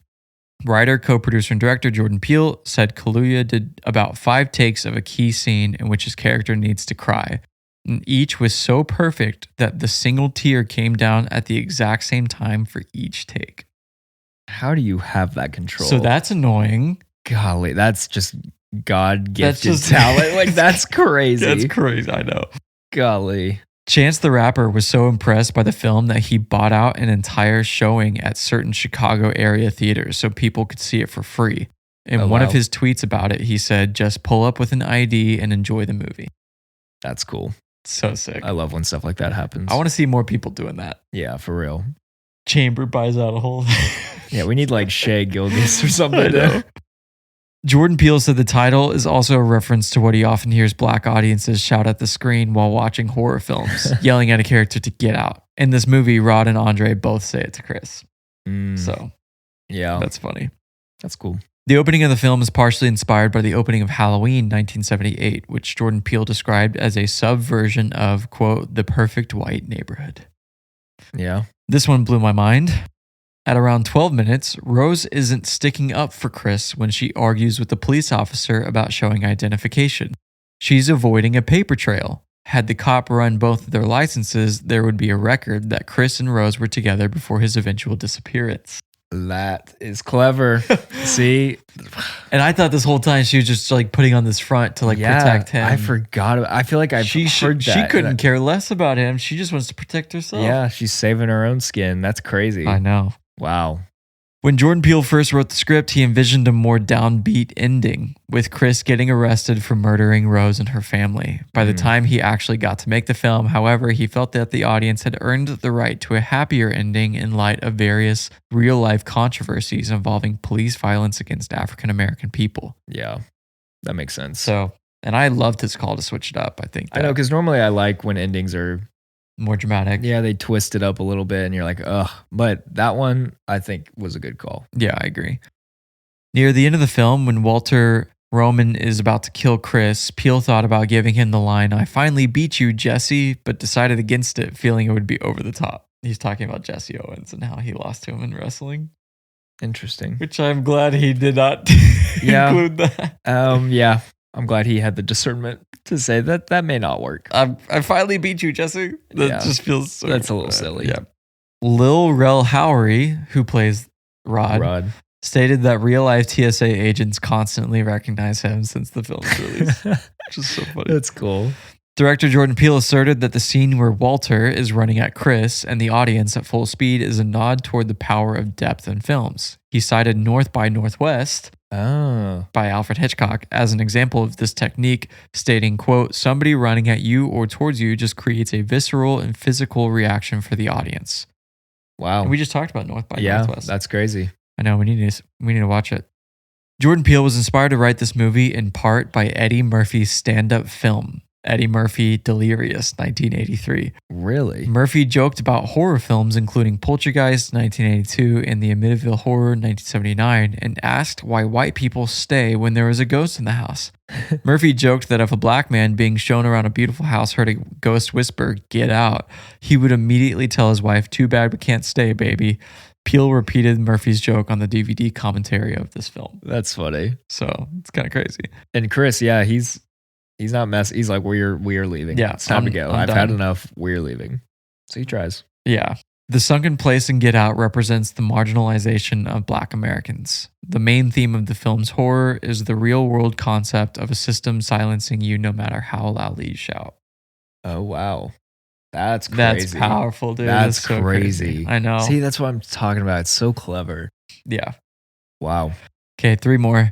Writer, co-producer, and director Jordan Peele said Kaluuya did about 5 takes of a key scene in which his character needs to cry. And each was so perfect that the single tear came down at the exact same time for each take. How do you have that control? So that's annoying. Golly, that's just God-gifted talent. Like, that's crazy. That's crazy, I know. Golly. Chance the Rapper was so impressed by the film that he bought out an entire showing at certain Chicago area theaters so people could see it for free. In one of his tweets about it, he said, just pull up with an ID and enjoy the movie. That's cool. So sick. I love when stuff like that happens. I want to see more people doing that. Yeah, for real. Chamber buys out a whole... Yeah, we need like Shea Gilgis or something. Jordan Peele said the title is also a reference to what he often hears black audiences shout at the screen while watching horror films, yelling at a character to get out. In this movie, Rod and Andre both say it to Chris. So, yeah, that's funny. That's cool. The opening of the film is partially inspired by the opening of Halloween 1978, which Jordan Peele described as a subversion of, quote, the perfect white neighborhood. Yeah. This one blew my mind. At around 12 minutes, Rose isn't sticking up for Chris when she argues with the police officer about showing identification. She's avoiding a paper trail. Had the cop run both of their licenses, there would be a record that Chris and Rose were together before his eventual disappearance. That is clever. See? And I thought this whole time she was just like putting on this front to like protect him. I forgot. I feel like I've heard that. She couldn't care less about him. She just wants to protect herself. Yeah, she's saving her own skin. That's crazy. I know. Wow. When Jordan Peele first wrote the script, he envisioned a more downbeat ending, with Chris getting arrested for murdering Rose and her family. By the time he actually got to make the film, however, he felt that the audience had earned the right to a happier ending in light of various real-life controversies involving police violence against African American people. Yeah, that makes sense. So, and I loved his call to switch it up, I think. I know, because normally I like when endings are more dramatic. Yeah, they twist it up a little bit and you're like, ugh. But that one, I think, was a good call. Yeah, I agree. Near the end of the film, when Walter Roman is about to kill Chris, Peele thought about giving him the line, "I finally beat you, Jesse," but decided against it, feeling it would be over the top. He's talking about Jesse Owens and how he lost to him in wrestling. Interesting. Which I'm glad he did not include that. Yeah. I'm glad he had the discernment to say that may not work. I finally beat you, Jesse. That just feels so... That's a little silly. Yeah. Lil Rel Howery, who plays Rod, stated that real-life TSA agents constantly recognize him since the film's release. Which is so funny. That's cool. Director Jordan Peele asserted that the scene where Walter is running at Chris and the audience at full speed is a nod toward the power of depth in films. He cited North by Northwest by Alfred Hitchcock as an example of this technique, stating, quote, "Somebody running at you or towards you just creates a visceral and physical reaction for the audience." Wow. And we just talked about North by Northwest. That's crazy. I know, we need to watch it. Jordan Peele was inspired to write this movie in part by Eddie Murphy's stand-up film, Eddie Murphy Delirious, 1983. Really? Murphy joked about horror films, including Poltergeist, 1982, and The Amityville Horror, 1979, and asked why white people stay when there is a ghost in the house. Murphy joked that if a black man being shown around a beautiful house heard a ghost whisper, "Get out," he would immediately tell his wife, "Too bad we can't stay, baby." Peele repeated Murphy's joke on the DVD commentary of this film. That's funny. So it's kind of crazy. And Chris, yeah, he's not messy. He's like, we're leaving. Yeah, it's time to go. I've done. had enough. We're leaving. So he tries. Yeah. The Sunken Place in Get Out represents the marginalization of Black Americans. The main theme of the film's horror is the real-world concept of a system silencing you no matter how loudly you shout. Oh, wow. That's crazy. That's powerful, dude. That's so crazy. I know. See, that's what I'm talking about. It's so clever. Yeah. Wow. Okay, 3 more.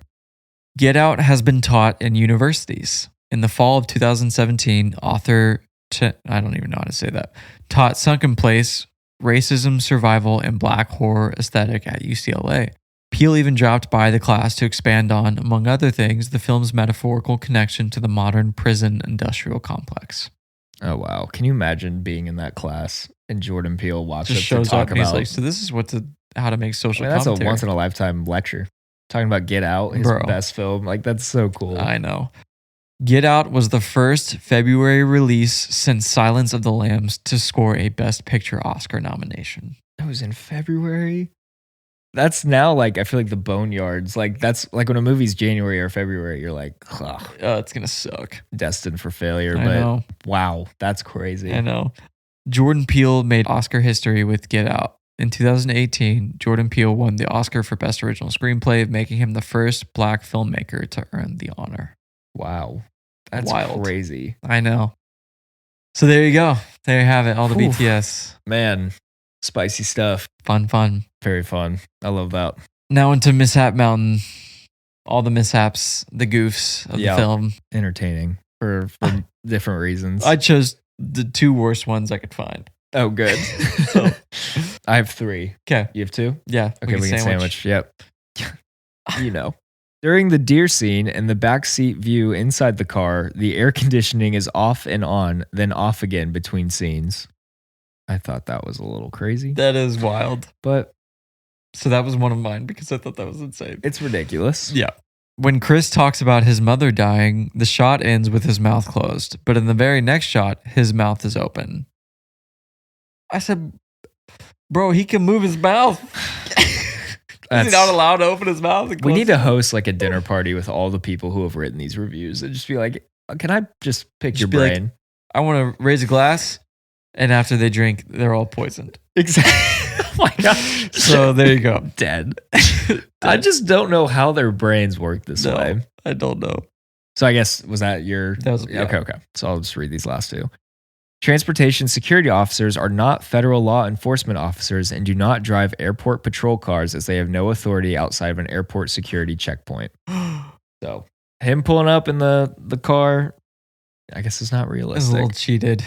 Get Out has been taught in universities. In the fall of 2017, author, I don't even know how to say that, taught Sunken Place, Racism, Survival, and Black Horror Aesthetic at UCLA. Peele even dropped by the class to expand on, among other things, the film's metaphorical connection to the modern prison industrial complex. Oh, wow. Can you imagine being in that class and Jordan Peele walks Just up shows to talk up and he's about... like, so this is how to make social that's commentary. a once-in-a-lifetime lecture. Talking about Get Out, his best film. Like, that's so cool. I know. Get Out was the first February release since Silence of the Lambs to score a Best Picture Oscar nomination. It was in February? That's now, like, I feel like the boneyards. Like, that's like when a movie's January or February, you're like, ugh, it's going to suck. Destined for failure. I but know. Wow, that's crazy. I know. Jordan Peele made Oscar history with Get Out. In 2018, Jordan Peele won the Oscar for Best Original Screenplay, making him the first Black filmmaker to earn the honor. Wow. That's wild. Crazy. I know. So there you go. There you have it. All the BTS. Man, spicy stuff. Fun. Very fun. I love that. Now into Mishap Mountain. All the mishaps, the goofs of the film. Entertaining for different reasons. I chose the 2 worst ones I could find. Oh, good. So, I have 3. Okay. You have 2? Yeah. Okay, we can sandwich. Yep. You know. During the deer scene and the backseat view inside the car, the air conditioning is off and on, then off again between scenes. I thought that was a little crazy. That is wild. But so that was one of mine because I thought that was insane. It's ridiculous. Yeah. When Chris talks about his mother dying, the shot ends with his mouth closed, but in the very next shot, his mouth is open. I said, Bro, he can move his mouth. Is he not allowed to open his mouth? We need to host like a dinner party with all the people who have written these reviews and just be like, can I just pick your brain? Like, I want to raise a glass, and after they drink, they're all poisoned. Exactly. Oh my God. So there you go. Dead. I just don't know how their brains work this way. I don't know. So I guess, was that your... That was, yeah. Okay. So I'll just read these last two. Transportation security officers are not federal law enforcement officers and do not drive airport patrol cars as they have no authority outside of an airport security checkpoint. So him pulling up in the car, I guess it's not realistic. It's a little cheated.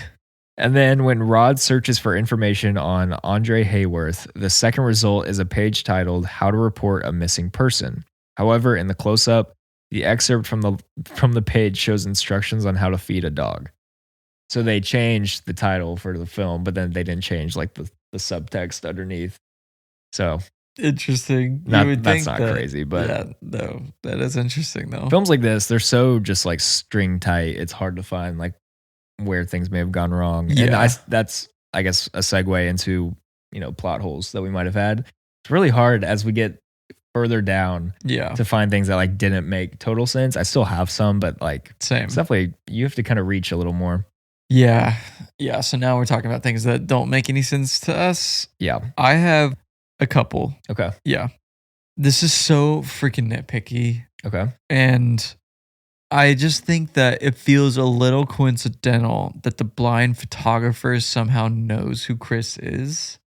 And then when Rod searches for information on Andre Hayworth, the second result is a page titled "How to Report a Missing Person." However, in the close-up, the excerpt from the page shows instructions on how to feed a dog. So they changed the title for the film, but then they didn't change like the subtext underneath. So interesting. That's not crazy, but yeah, no, that is interesting though. Films like this, they're so just like string tight. It's hard to find like where things may have gone wrong. Yeah. And that's I guess a segue into, plot holes that we might have had. It's really hard as we get further down to find things that like didn't make total sense. I still have some, but like same. It's definitely, you have to kind of reach a little more. Yeah. Yeah. So now we're talking about things that don't make any sense to us. Yeah. I have a couple. Okay. Yeah. This is so freaking nitpicky. Okay. And I just think that it feels a little coincidental that the blind photographer somehow knows who Chris is.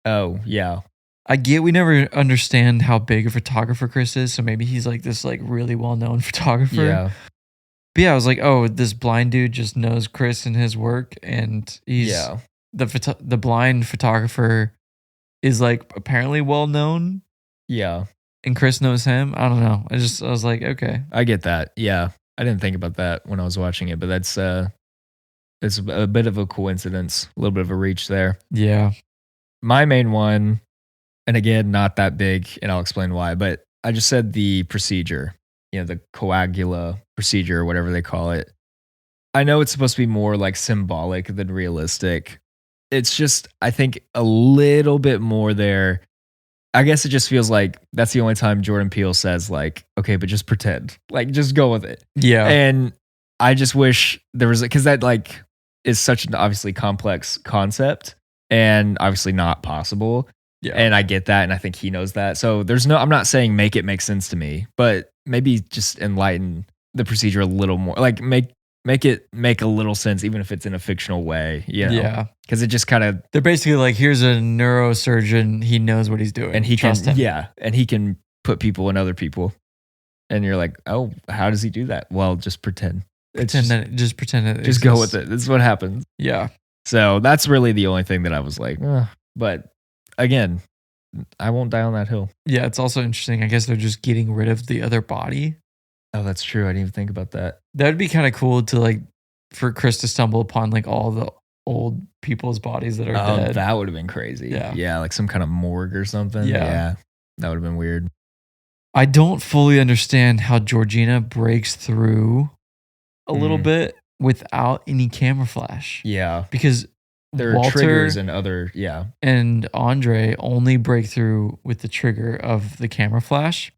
Oh, yeah. I get we never understand how big a photographer Chris is, so maybe he's like this like really well-known photographer. Yeah. But yeah, I was like, oh, this blind dude just knows Chris and his work, and he's the blind photographer is like apparently well-known. Yeah. And Chris knows him. I don't know. I was like, okay. I get that. Yeah. I didn't think about that when I was watching it, but that's it's a bit of a coincidence, a little bit of a reach there. Yeah. My main one, and again, not that big, and I'll explain why, but I just said the procedure, the coagula procedure or whatever they call it. I know it's supposed to be more like symbolic than realistic. It's just, I think, a little bit more there. I guess it just feels like that's the only time Jordan Peele says like, okay, but just pretend, like just go with it. Yeah. And I just wish there was, because that like is such an obviously complex concept and obviously not possible. Yeah. And I get that. And I think he knows that. So I'm not saying make it make sense to me, but maybe just enlighten the procedure a little more, like make it make a little sense, even if it's in a fictional way. Yeah. Because it just kind of, they're basically like, here's a neurosurgeon. He knows what he's doing. and he Trust can, him. and he can put people in other people. And you're like, oh, how does he do that? Well, just pretend. Just pretend it Just exists. go with it. This is what happens. Yeah. So that's really the only thing that I was like, but again, I won't die on that hill. Yeah. It's also interesting. I guess they're just getting rid of the other body. Oh, that's true. I didn't even think about that. That would be kind of cool to like, for Chris to stumble upon like all the old people's bodies that are dead. That would have been crazy. Yeah. Like some kind of morgue or something. Yeah. That would have been weird. I don't fully understand how Georgina breaks through a little bit without any camera flash. Yeah. Because there are Walter triggers and other, and Andre only break through with the trigger of the camera flash.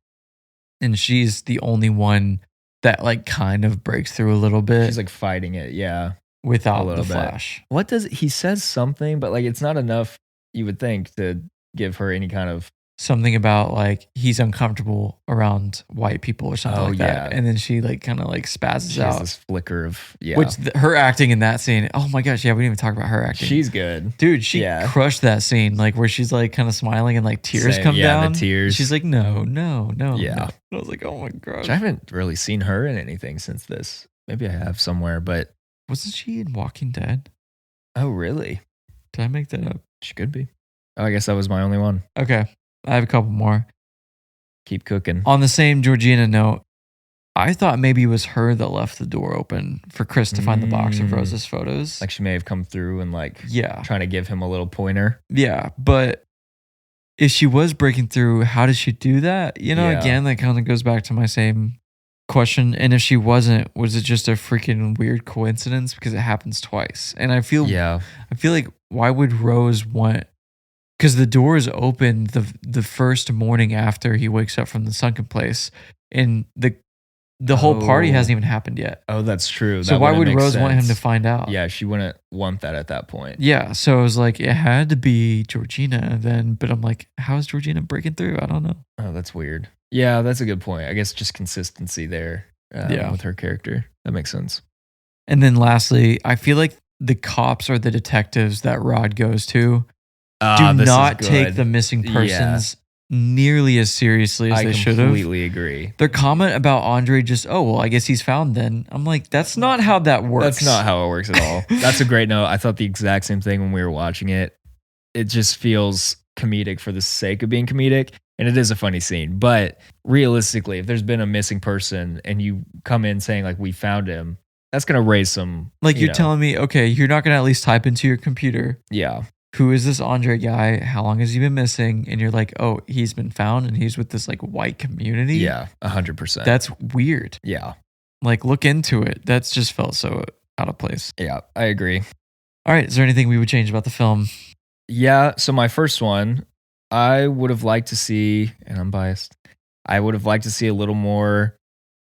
And she's the only one that like kind of breaks through a little bit. She's like fighting it. Yeah. Without the bit. flash. He says something, but like it's not enough, you would think, to give her any kind of something about like he's uncomfortable around white people or something like that. And then she like kind of like spazzes she out. Has this flicker of Which her acting in that scene. Oh my gosh, yeah, we didn't even talk about her acting. She's good, dude. She crushed that scene, like where she's like kind of smiling and like tears come down. The tears. She's like, no. Yeah. No. I was like, oh my gosh. I haven't really seen her in anything since this. Maybe I have somewhere, but wasn't she in Walking Dead? Oh really? Did I make that up? She could be. Oh, I guess that was my only one. Okay. I have a couple more. Keep cooking. On the same Georgina note, I thought maybe it was her that left the door open for Chris to find the box of Rose's photos. Like she may have come through and like trying to give him a little pointer. Yeah, but if she was breaking through, how did she do that? Again, that kind of goes back to my same question. And if she wasn't, was it just a freaking weird coincidence? Because it happens twice. And I feel like why would Rose want because the door is open the first morning after he wakes up from the sunken place, and the whole party hasn't even happened yet. Oh, that's true. So That why wouldn't would make Rose want him to sense. find out? Yeah, she wouldn't want that at that point. Yeah, so it was like it had to be Georgina then, but I'm like, how is Georgina breaking through? I don't know. Oh, that's weird. Yeah, that's a good point. I guess just consistency there with her character. That makes sense. And then lastly, I feel like the cops or the detectives that Rod goes to do This is not take good. the missing Yeah. persons nearly as seriously as I they should have. completely agree. Their comment about Andre just, oh, well, I guess he's found then. I'm like, that's not how that works. That's not how it works at all. That's a great note. I thought the exact same thing when we were watching it. It just feels comedic for the sake of being comedic. And it is a funny scene. But realistically, if there's been a missing person and you come in saying, like, we found him, that's going to raise some. Like, you're know, telling me, okay, you're not going to at least type into your computer, Yeah. who is this Andre guy? How long has he been missing? And you're like, oh, he's been found and he's with this like white community. Yeah. 100%. That's weird. Yeah. Like, look into it. That's just felt so out of place. Yeah. I agree. All right. Is there anything we would change about the film? Yeah. So my first one, I would have liked to see, and I'm biased, I would have liked to see a little more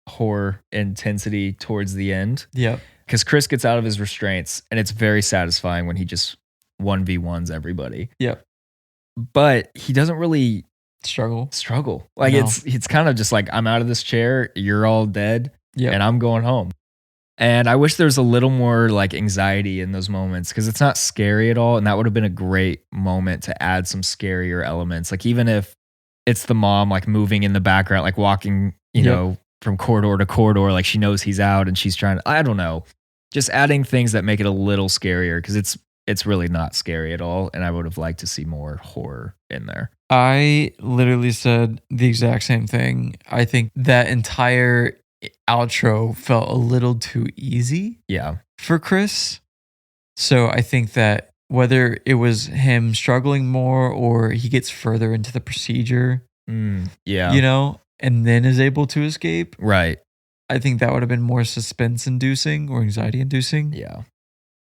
horror intensity towards the end. Yep. Because Chris gets out of his restraints and it's very satisfying when he just 1v1s everybody. Yep. But he doesn't really Struggle. Like No. it's kind of just like, I'm out of this chair, you're all dead, Yep. and I'm going home. And I wish there was a little more like anxiety in those moments because it's not scary at all. And that would have been a great moment to add some scarier elements. Like even if it's the mom like moving in the background, like walking, you Yep. know, from corridor to corridor, like she knows he's out and she's trying to, I don't know, just adding things that make it a little scarier because it's really not scary at all. And I would have liked to see more horror in there. I literally said the exact same thing. I think that entire outro felt a little too easy Yeah. for Chris. So I think that whether it was him struggling more or he gets further into the procedure, Yeah. you know, and then is able to escape, Right. I think that would have been more suspense inducing or anxiety inducing. Yeah.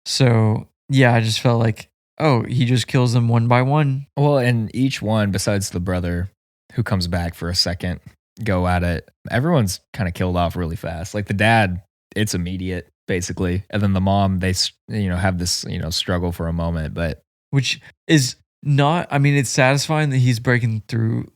So yeah, I just felt like, oh, he just kills them one by one. Well, and each one, besides the brother who comes back for a second, go at it, everyone's kind of killed off really fast. Like the dad, it's immediate, basically. And then the mom, they, have this, struggle for a moment. But Which is not, I mean, it's satisfying that he's breaking through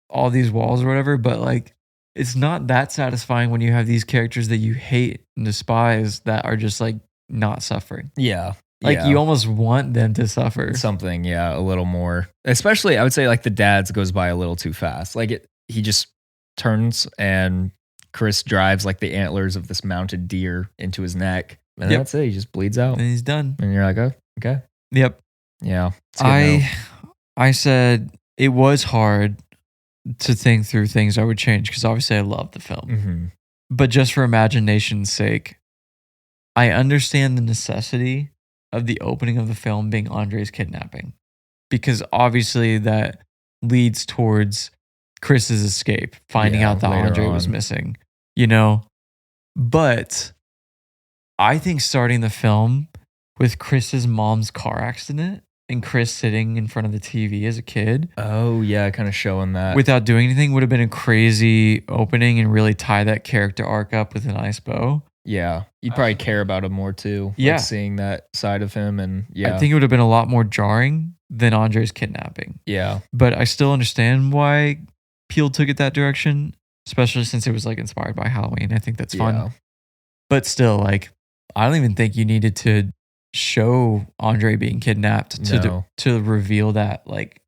all these walls or whatever, but like, it's not that satisfying when you have these characters that you hate and despise that are just like not suffering. yeah. Like yeah. you almost want them to suffer. Something, yeah, a little more. Especially, I would say, like the dad's goes by a little too fast. Like he just turns and Chris drives like the antlers of this mounted deer into his neck, and Yep. that's it. He just bleeds out, And he's done. and you're like, oh, okay, Yep. yeah. it's good to know. I said it was hard to think through things I would change because obviously I love the film. Mhm. But just for imagination's sake, I understand the necessity of the opening of the film being Andre's kidnapping because obviously that leads towards Chris's escape, finding Yeah, out that later Andre was on. missing, But I think starting the film with Chris's mom's car accident and Chris sitting in front of the TV as a kid Oh yeah, kind of showing that. without doing anything would have been a crazy opening and really tie that character arc up with a nice bow. Yeah, you'd probably care about him more too. Yeah. like seeing that side of him, and yeah, I think it would have been a lot more jarring than Andre's kidnapping. yeah, But I still understand why Peele took it that direction, especially since it was like inspired by Halloween. I think that's fun. Yeah. But still, like, I don't even think you needed to show Andre being kidnapped No. to reveal that like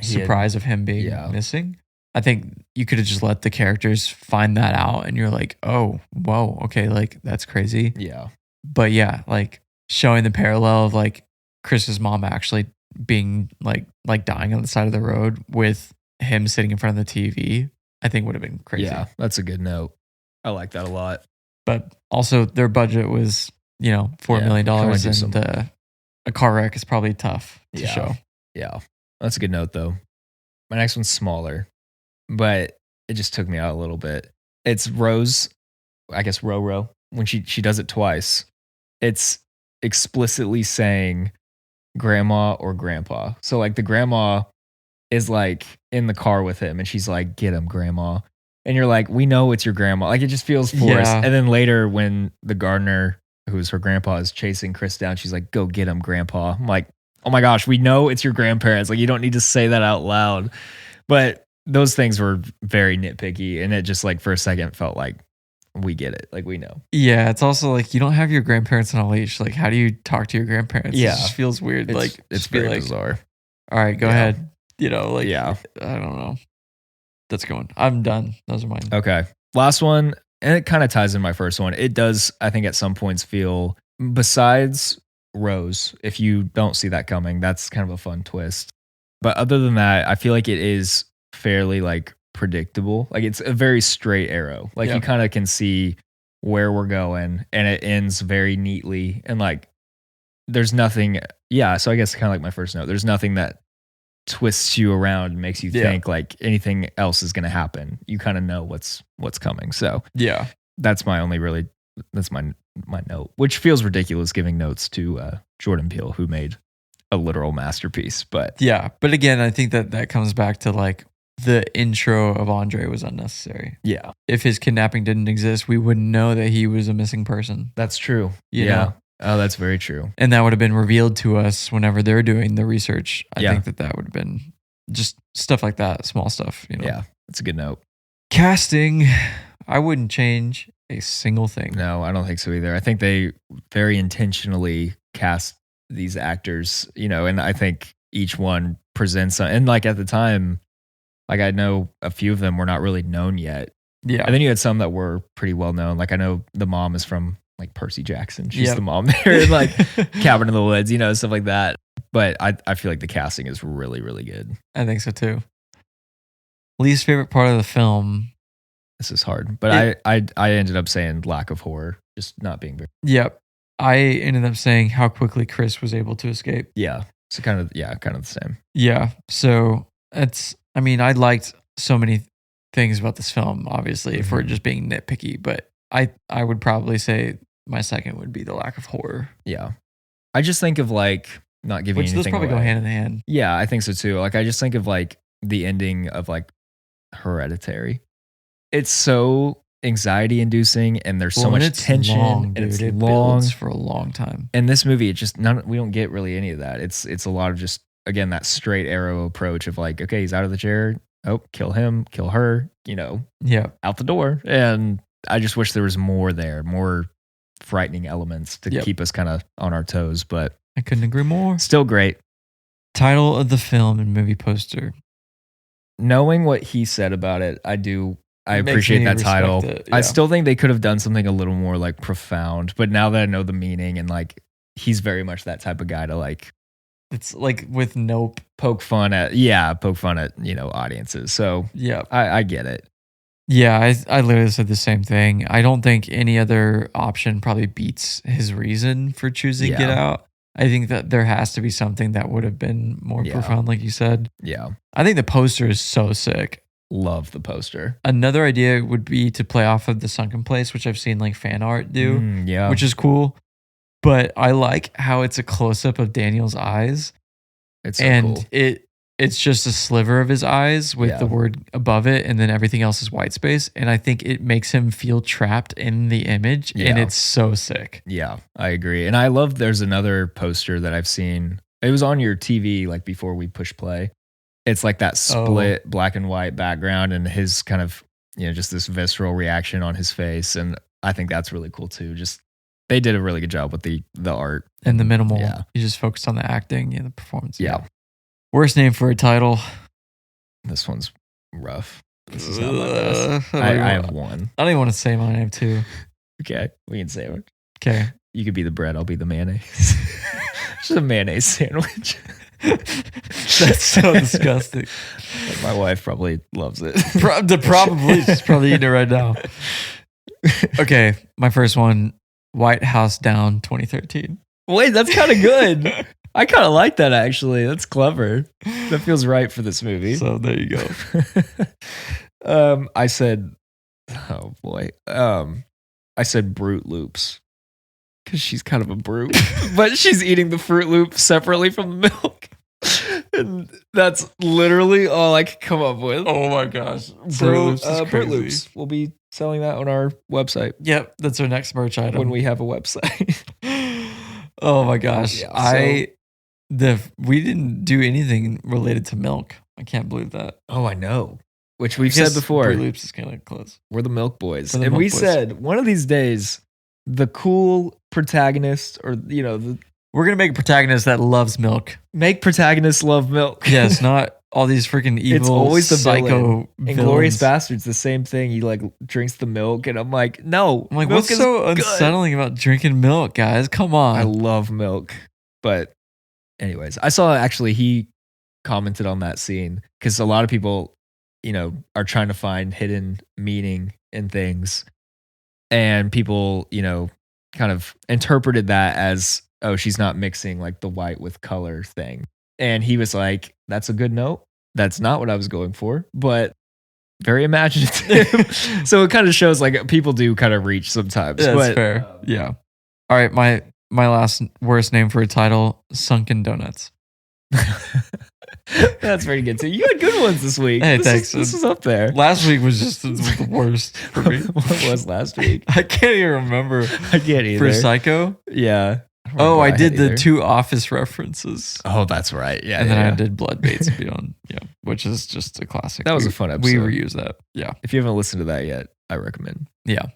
He had- surprise of him being yeah. missing. I think you could have just let the characters find that out and you're like, oh, whoa, okay, like that's crazy. yeah, But yeah, like showing the parallel of like Chris's mom actually being like dying on the side of the road with him sitting in front of the TV, I think would have been crazy. yeah. That's a good note. I like that a lot. But also their budget was, $4 Yeah, million can only do and some- a car wreck is probably tough to Yeah. show. Yeah, that's a good note though. My next one's smaller, but it just took me out a little bit. It's Rose, I guess Roro, when she does it twice. It's explicitly saying, grandma or grandpa. So like the grandma is like in the car with him and she's like, get him, grandma. And you're like, we know it's your grandma. Like it just feels forced. Yeah. And then later when the gardener, who's her grandpa, is chasing Chris down, she's like, go get him, grandpa. I'm like, oh my gosh, we know it's your grandparents. Like you don't need to say that out loud. But those things were very nitpicky. And it just like for a second felt like we get it. Like we know. Yeah, it's also like you don't have your grandparents on a leash. Like, how do you talk to your grandparents? Yeah. It just feels weird. It's just be very bizarre. All right, go ahead. You know, like, Yeah. I don't know. That's going. I'm done. Those are mine. Okay. Last one, and it kind of ties in my first one. It does, I think, at some points feel, besides Rose, if you don't see that coming, that's kind of a fun twist. But other than that, I feel like it is fairly like predictable. Like it's a very straight arrow. Like you kind of can see where we're going, and it ends very neatly. And like, there's nothing. Yeah. So I guess kind of like my first note, there's nothing that twists you around and makes you think like anything else is going to happen. You kind of know what's coming. So Yeah. that's my only really, that's my note, which feels ridiculous giving notes to Jordan Peele, who made a literal masterpiece. But Yeah. But again, I think that comes back to like the intro of Andre was unnecessary. yeah, If his kidnapping didn't exist, we wouldn't know that he was a missing person. that's true. You yeah. know? Oh, that's very true. And that would have been revealed to us whenever they're doing the research. I Yeah. think that would have been just stuff like that, small stuff. You know? Yeah. That's a good note. Casting, I wouldn't change a single thing. No, I don't think so either. I think they very intentionally cast these actors, you know, and I think each one presents, and like at the time, like I know a few of them were not really known yet. Yeah. And then you had some that were pretty well known. Like I know the mom is from like Percy Jackson. She's Yep. the mom there in like Cabin in the Woods, you know, stuff like that. But I feel like the casting is really, really good. I think so too. Least favorite part of the film. This is hard. But I ended up saying lack of horror, just not being very. Yep. I ended up saying how quickly Chris was able to escape. Yeah. So kind of the same. Yeah. So I liked so many things about this film, obviously, if we're just being nitpicky, but I would probably say my second would be the lack of horror. Yeah. I just think of like not giving Which anything those probably away. go hand in hand. Yeah, I think so too. Like I just think of like the ending of like Hereditary. It's so anxiety inducing and there's so much tension and it's It long builds for a long time. And this movie, it just we don't get really any of that. It's a lot of just again that straight arrow approach of like, okay, he's out of the chair. Oh, kill him, kill her, you know, Yeah. out the door. And I just wish there was more there, more frightening elements to keep us kind of on our toes, but I couldn't agree more. still great. Title of the film and movie poster. Knowing what he said about it, I It makes appreciate me that respect title. it, I yeah. still think they could have done something a little more like profound, but now that I know the meaning and like he's very much that type of guy to like It's like with Nope. poke fun at, you know, audiences. So Yeah. I get it. Yeah, I literally said the same thing. I don't think any other option probably beats his reason for choosing Yeah. Get Out. I think that there has to be something that would have been more Yeah. profound, like you said. Yeah. I think the poster is so sick. Love the poster. Another idea would be to play off of the Sunken Place, which I've seen like fan art do, Yeah. which is cool. But I like how it's a close up of Daniel's eyes, It's so and cool. it's just a sliver of his eyes with Yeah. the word above it, and then everything else is white space. And I think it makes him feel trapped in the image, and Yeah. it's so sick. Yeah, I agree. And I love there's another poster that I've seen. It was on your TV like before we push play. It's like that split black and white background and his kind of, you know, just this visceral reaction on his face. And I think that's really cool too. Just they did a really good job with the art. And the minimal, Yeah. you just focused on the acting and the performance. Yeah. Worst name for a title. This one's rough. This is not my best. I I don't have even- one. I don't even want to say mine. I have two. Okay. We can say it. Okay. You could be the bread, I'll be the mayonnaise. Just a mayonnaise sandwich. That's so disgusting. My wife probably loves it. She's probably eating it right now. Okay, my first one, White House Down 2013. Wait, that's kind of good. I kind of like that actually. That's clever. That feels right for this movie. So there you go. I said, oh boy. I said Brute Loops. Because she's kind of a brute. But she's eating the Fruit Loop separately from the milk. And that's literally all I could come up with. Oh my gosh. So, Fruit Fruit Loops. We'll be selling that on our website. Yep, that's our next merch item. When we have a website. Oh my gosh. Yeah, We didn't do anything related to milk. I can't believe that. Oh, I know. Which we've said before. Fruit Loops is kind of close. We're the Milk Boys. We're the And Milk we Boys. said one of these days, the cool protagonist or, We're going to make a protagonist that loves milk. make protagonists love milk. Yes, not all these freaking evil It's always the psycho villain. Inglorious villains. Bastards, the same thing. He like drinks the milk, and I'm like, no. I'm like, milk what's is so good. unsettling about drinking milk, guys? Come on. I love milk. But anyways, I saw actually he commented on that scene because a lot of people, are trying to find hidden meaning in things. And people, kind of interpreted that as, oh, she's not mixing like the white with color thing. And he was like, that's a good note. That's not what I was going for, but very imaginative. So it kind of shows like people do kind of reach sometimes. Yeah, that's but, fair. Yeah. All right, my last worst name for a title, Sunken Donuts. That's very good too. You had good ones this week. Hey, this thanks. This is up there. Last week was just the worst for me. What was last week? I can't even remember. I can't either. For Psycho? Yeah. Oh, I had did the either. 2 Office references. Oh, that's right. Yeah. And then yeah. I did Blood Bates Beyond, which is just a classic. That was a fun We episode. reuse that. Yeah. If you haven't listened to that yet, I recommend. Yeah.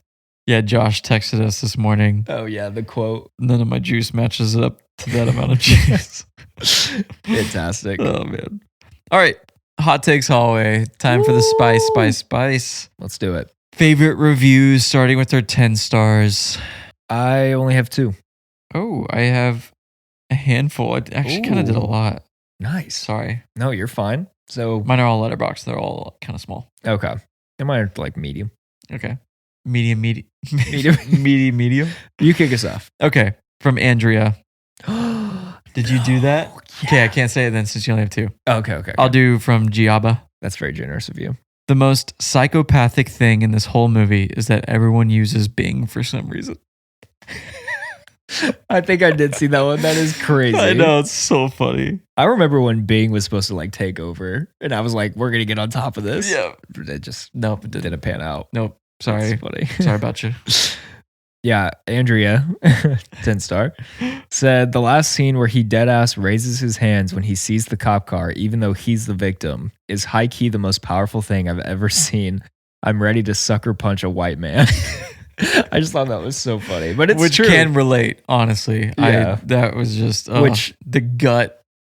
Yeah, Josh texted us this morning. Oh yeah, the quote. None of my juice matches up to that amount of juice. Fantastic. Oh, man. All right. Hot Takes Hallway. Time for the spice. Let's do it. Favorite reviews, starting with our 10 stars. I only have 2. Oh, I have a handful. I actually kind of did a Ooh. lot. Nice. Sorry. No, you're fine. So Mine are all letterbox. They're all kind of small. okay. And mine are like medium. Okay. Medium. Medium. Medium. You kick us off. Okay. From Andrea. Did you do that? Okay, I can't say it then since you only have 2. Okay. I'll do from Giaba. That's very generous of you. The most psychopathic thing in this whole movie is that everyone uses Bing for some reason. I think I did see that one. That is crazy. I know, it's so funny. I remember when Bing was supposed to like take over, and I was like, "We're gonna get on top of this." Yeah. It just Nope, it didn't. didn't pan out. Nope. Sorry. That's funny. Sorry about you. Yeah, Andrea, 10 star, said the last scene where he deadass raises his hands when he sees the cop car, even though he's the victim, is high key the most powerful thing I've ever seen. I'm ready to sucker punch a white man. I just thought that was so funny, but it's Which true. can relate, honestly. Yeah. That was just the gut.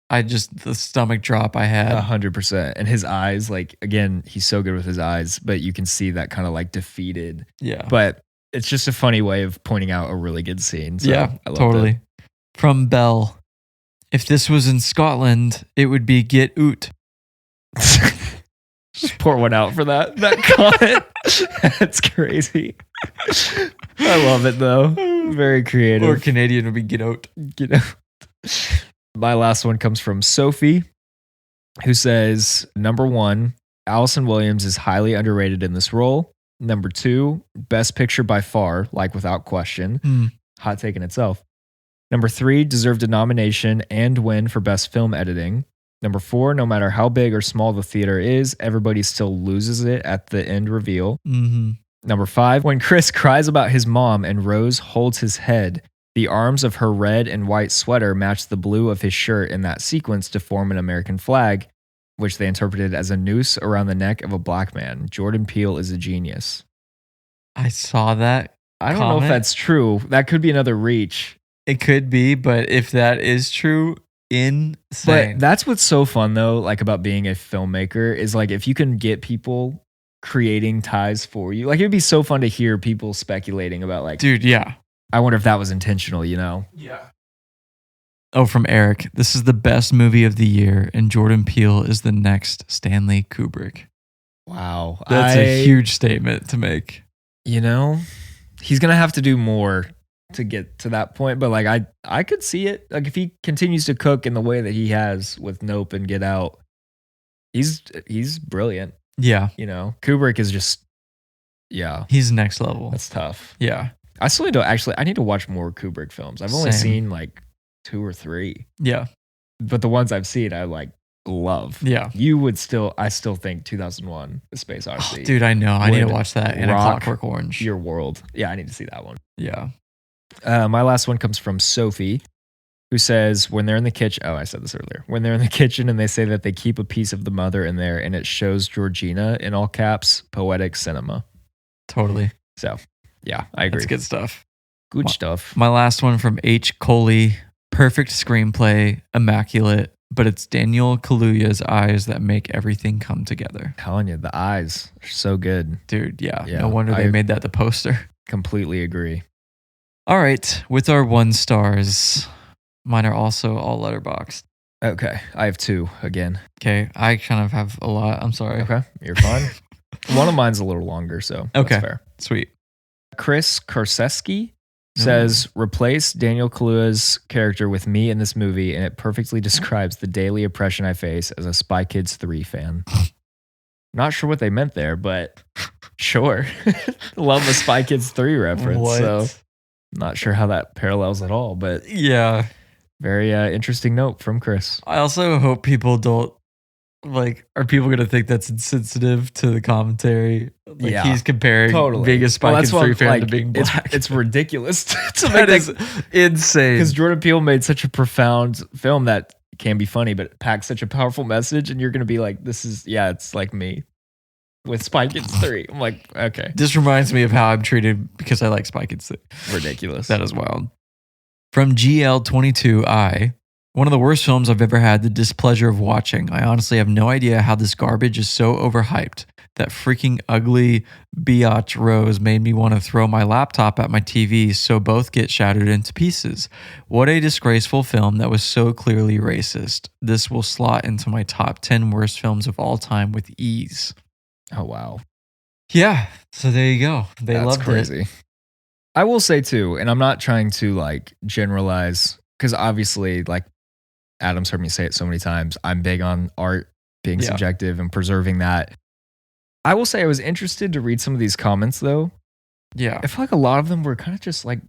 The stomach drop I had. 100%. And his eyes, like, again, he's so good with his eyes, but you can see that kind of like defeated. Yeah. But it's just a funny way of pointing out a really good scene. So yeah, I loved totally. it. From Belle. If this was in Scotland, it would be get oot. Just pour one out for that comment. That's crazy. I love it though. Very creative. Or Canadian would be get out. My last one comes from Sophie, who says, number 1, Allison Williams is highly underrated in this role. Number 2, best picture by far, like without question. Hot take in itself. Number 3, deserved a nomination and win for best film editing. Number 4, no matter how big or small the theater is, everybody still loses it at the end reveal. Mm-hmm. Number 5, when Chris cries about his mom and Rose holds his head, the arms of her red and white sweater match the blue of his shirt in that sequence to form an American flag, which they interpreted as a noose around the neck of a black man. Jordan Peele is a genius. I saw that. I don't know if that's true. That could be another reach. It could be, but if that is true, insane. But that's what's so fun though, like about being a filmmaker, is like if you can get people creating ties for you. Like it'd be so fun to hear people speculating about like, dude, yeah. I wonder if that was intentional, you know? Yeah. Oh, from Eric. This is the best movie of the year, and Jordan Peele is the next Stanley Kubrick. Wow. That's a huge statement to make. You know, he's going to have to do more to get to that point, but like I could see it. Like if he continues to cook in the way that he has with Nope and Get Out, he's brilliant. Yeah. You know, Kubrick is just, yeah. He's next level. That's tough. Yeah. I still need to I need to watch more Kubrick films. I've only Same. seen like 2 or 3, Yeah. but the ones I've seen, I like love. Yeah. I still think 2001: A Space Oh, Odyssey. dude, I know. I need to would watch that. And A rock Clockwork Orange. your world. Yeah, I need to see that one. Yeah. My last one comes from Sophie, who says when they're in the kitchen. Oh, I said this earlier. When they're in the kitchen and they say that they keep a piece of the mother in there, and it shows Georgina in all caps. Poetic cinema. Totally. So, yeah, I agree. That's good stuff. Good stuff. My last one from H. Coley. Perfect screenplay, immaculate, but it's Daniel Kaluuya's eyes that make everything come together. Telling you, the eyes are so good. Dude, yeah. Yeah, No wonder they made that the poster. Completely agree. All right. With our 1 stars, mine are also all letterboxed. Okay, I have 2 again. Okay. I kind of have a lot. I'm sorry. Okay, you're fine. One of mine's a little longer, so that's Okay. fair. Sweet. Chris Korseski says, replace Daniel Kaluuya's character with me in this movie, and it perfectly describes the daily oppression I face as a Spy Kids 3 fan. Not sure what they meant there, but sure. Love a Spy Kids 3 reference. What? So not sure how that parallels at all, but Yeah. very interesting note from Chris. I also hope people don't are people going to think that's insensitive to the commentary? Like Yeah, he's comparing totally. being a Spy Kids 3 fan to like, being black. It's ridiculous to That make is that, insane. because Jordan Peele made such a profound film that can be funny, but it packs such a powerful message, and you're going to be like, this is, it's like me with Spy Kids 3. I'm like, okay, This reminds me of how I'm treated because I like Spy Kids 3. ridiculous. That is wild. From GL22I, one of the worst films I've ever had the displeasure of watching. I honestly have no idea how this garbage is so overhyped. That freaking ugly biatch Rose made me want to throw my laptop at my TV so both get shattered into pieces. What a disgraceful film that was so clearly racist. This will slot into my top 10 worst films of all time with ease. Oh, wow. Yeah, so there you go. They That's loved crazy. it. I will say too, and I'm not trying to like generalize, because obviously, like Adam's heard me say it so many times, I'm big on art being Yeah. subjective and preserving that. I will say I was interested to read some of these comments though. Yeah. I feel like a lot of them were kind of just like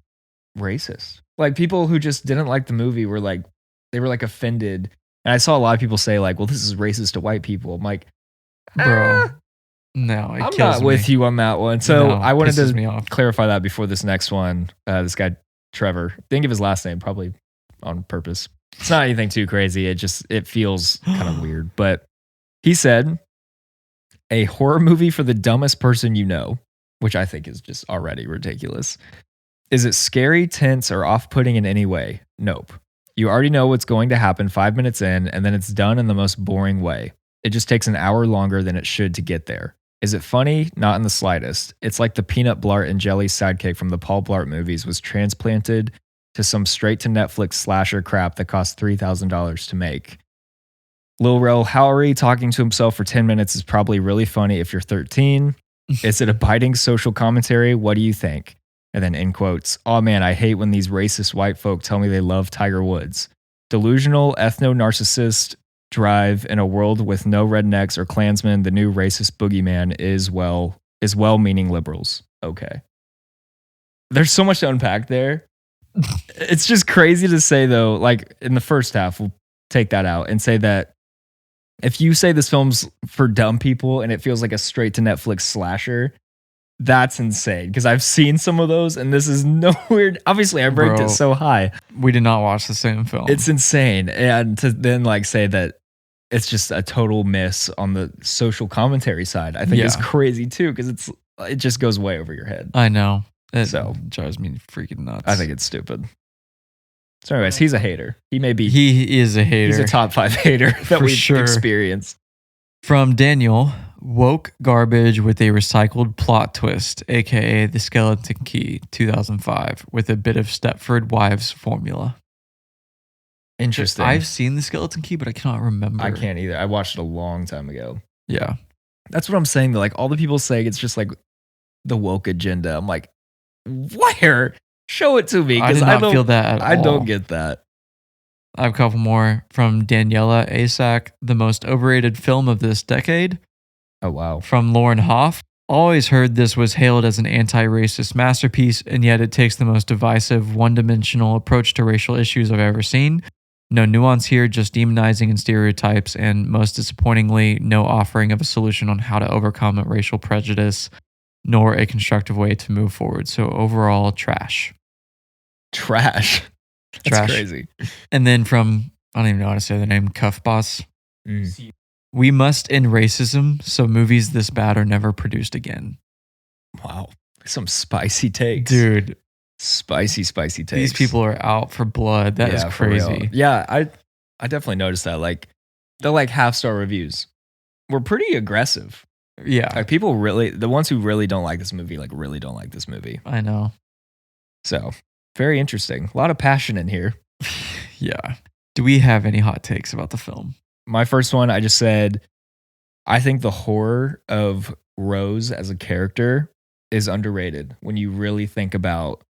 racist. Like people who just didn't like the movie were like, they were like offended. And I saw a lot of people say like, well, this is racist to white people. I'm like, Bro. No, it I'm kills not me. with you on that one. So No, I wanted pisses to me off. clarify that before this next one. This guy, Trevor, didn't give his last name, probably on purpose. It's not anything too crazy. It feels kind of weird. But he said, a horror movie for the dumbest person you know, which I think is just already ridiculous. Is it scary, tense, or off-putting in any way? Nope. You already know what's going to happen 5 minutes in, and then it's done in the most boring way. It just takes an hour longer than it should to get there. Is it funny? Not in the slightest. It's like the peanut Blart and jelly sidekick from the Paul Blart movies was transplanted to some straight-to-Netflix slasher crap that cost $3,000 to make. Lil Rel Howery talking to himself for 10 minutes is probably really funny if you're 13. Is it a biting social commentary? What do you think? And then in quotes, oh man, I hate when these racist white folk tell me they love Tiger Woods. Delusional ethno-narcissist drive in a world with no rednecks or Klansmen, the new racist boogeyman is well-meaning liberals. Okay. There's so much to unpack there. It's just crazy to say though, like in the first half, we'll take that out and say that if you say this film's for dumb people and it feels like a straight to Netflix slasher, that's insane. Because I've seen some of those and this is nowhere. Obviously, I ranked Bro, it so high. We did not watch the same film. It's insane. And to then like say that it's just a total miss on the social commentary side, I think is Yeah. crazy too. Because it just goes way over your head. I know. It So- drives me freaking nuts. I think it's stupid. So anyways, he's a hater. He may be. he is a hater. He's a top 5 hater that For we've sure. experienced. From Daniel, woke garbage with a recycled plot twist, aka The Skeleton Key, 2005, with a bit of Stepford Wives formula. Interesting. I've seen The Skeleton Key, but I cannot remember. I can't either. I watched it a long time ago. Yeah. That's what I'm saying. Though. Like all the people saying it's just like the woke agenda. I'm like, where? Show it to me. I did not feel that at I all. don't get that. I have a couple more from Daniela Asak, the most overrated film of this decade. Oh, wow. From Lauren Hoff, Always heard this was hailed as an anti-racist masterpiece, and yet it takes the most divisive, one-dimensional approach to racial issues I've ever seen. No nuance here, just demonizing and stereotypes, and most disappointingly, no offering of a solution on how to overcome a racial prejudice, nor a constructive way to move forward. So overall, trash. Trash. That's Trash. crazy. And then from, I don't even know how to say the name, Cuff Boss. Mm. We must end racism, so movies this bad are never produced again. Wow. Some spicy takes. Dude, Spicy takes. these people are out for blood. That is for real. crazy. Yeah, I definitely noticed that. Like, the like half-star reviews were pretty aggressive. Yeah, Like, people really, the ones who really don't like this movie, like, really don't like this movie. I know. So, very interesting. A lot of passion in here. Yeah. Do we have any hot takes about the film? My first one, I just said, I think the horror of Rose as a character is underrated when you really think about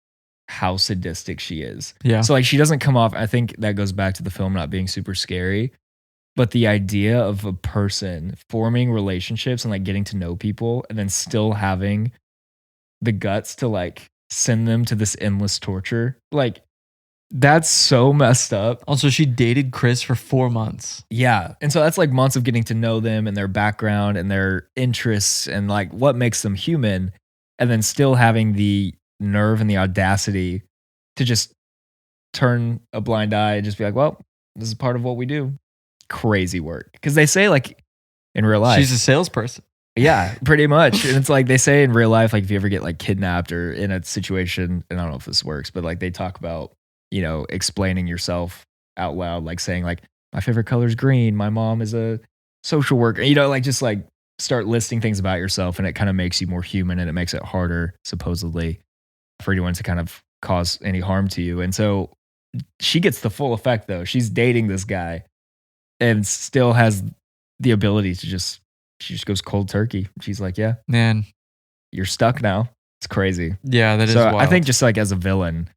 how sadistic she is. Yeah. So, like, she doesn't come off, I think that goes back to the film not being super scary. But the idea of a person forming relationships and like getting to know people and then still having the guts to like send them to this endless torture, like, that's so messed up. Also, she dated Chris for 4 months. Yeah. And so that's like months of getting to know them and their background and their interests and like what makes them human. And then still having the nerve and the audacity to just turn a blind eye and just be like, well, this is part of what we do. Crazy work. Because they say like in real life. She's a salesperson. Yeah, pretty much. And it's like they say in real life, like if you ever get like kidnapped or in a situation, and I don't know if this works, but like they talk about, you know, explaining yourself out loud, like saying like, my favorite color is green. My mom is a social worker. You know, like just like start listing things about yourself, and it kind of makes you more human, and it makes it harder, supposedly, for anyone to kind of cause any harm to you. And so she gets the full effect though. She's dating this guy and still has the ability to just, she just goes cold turkey. She's like, yeah, Man. you're stuck now. It's crazy. Yeah, that is So wild. I think just like as a villain,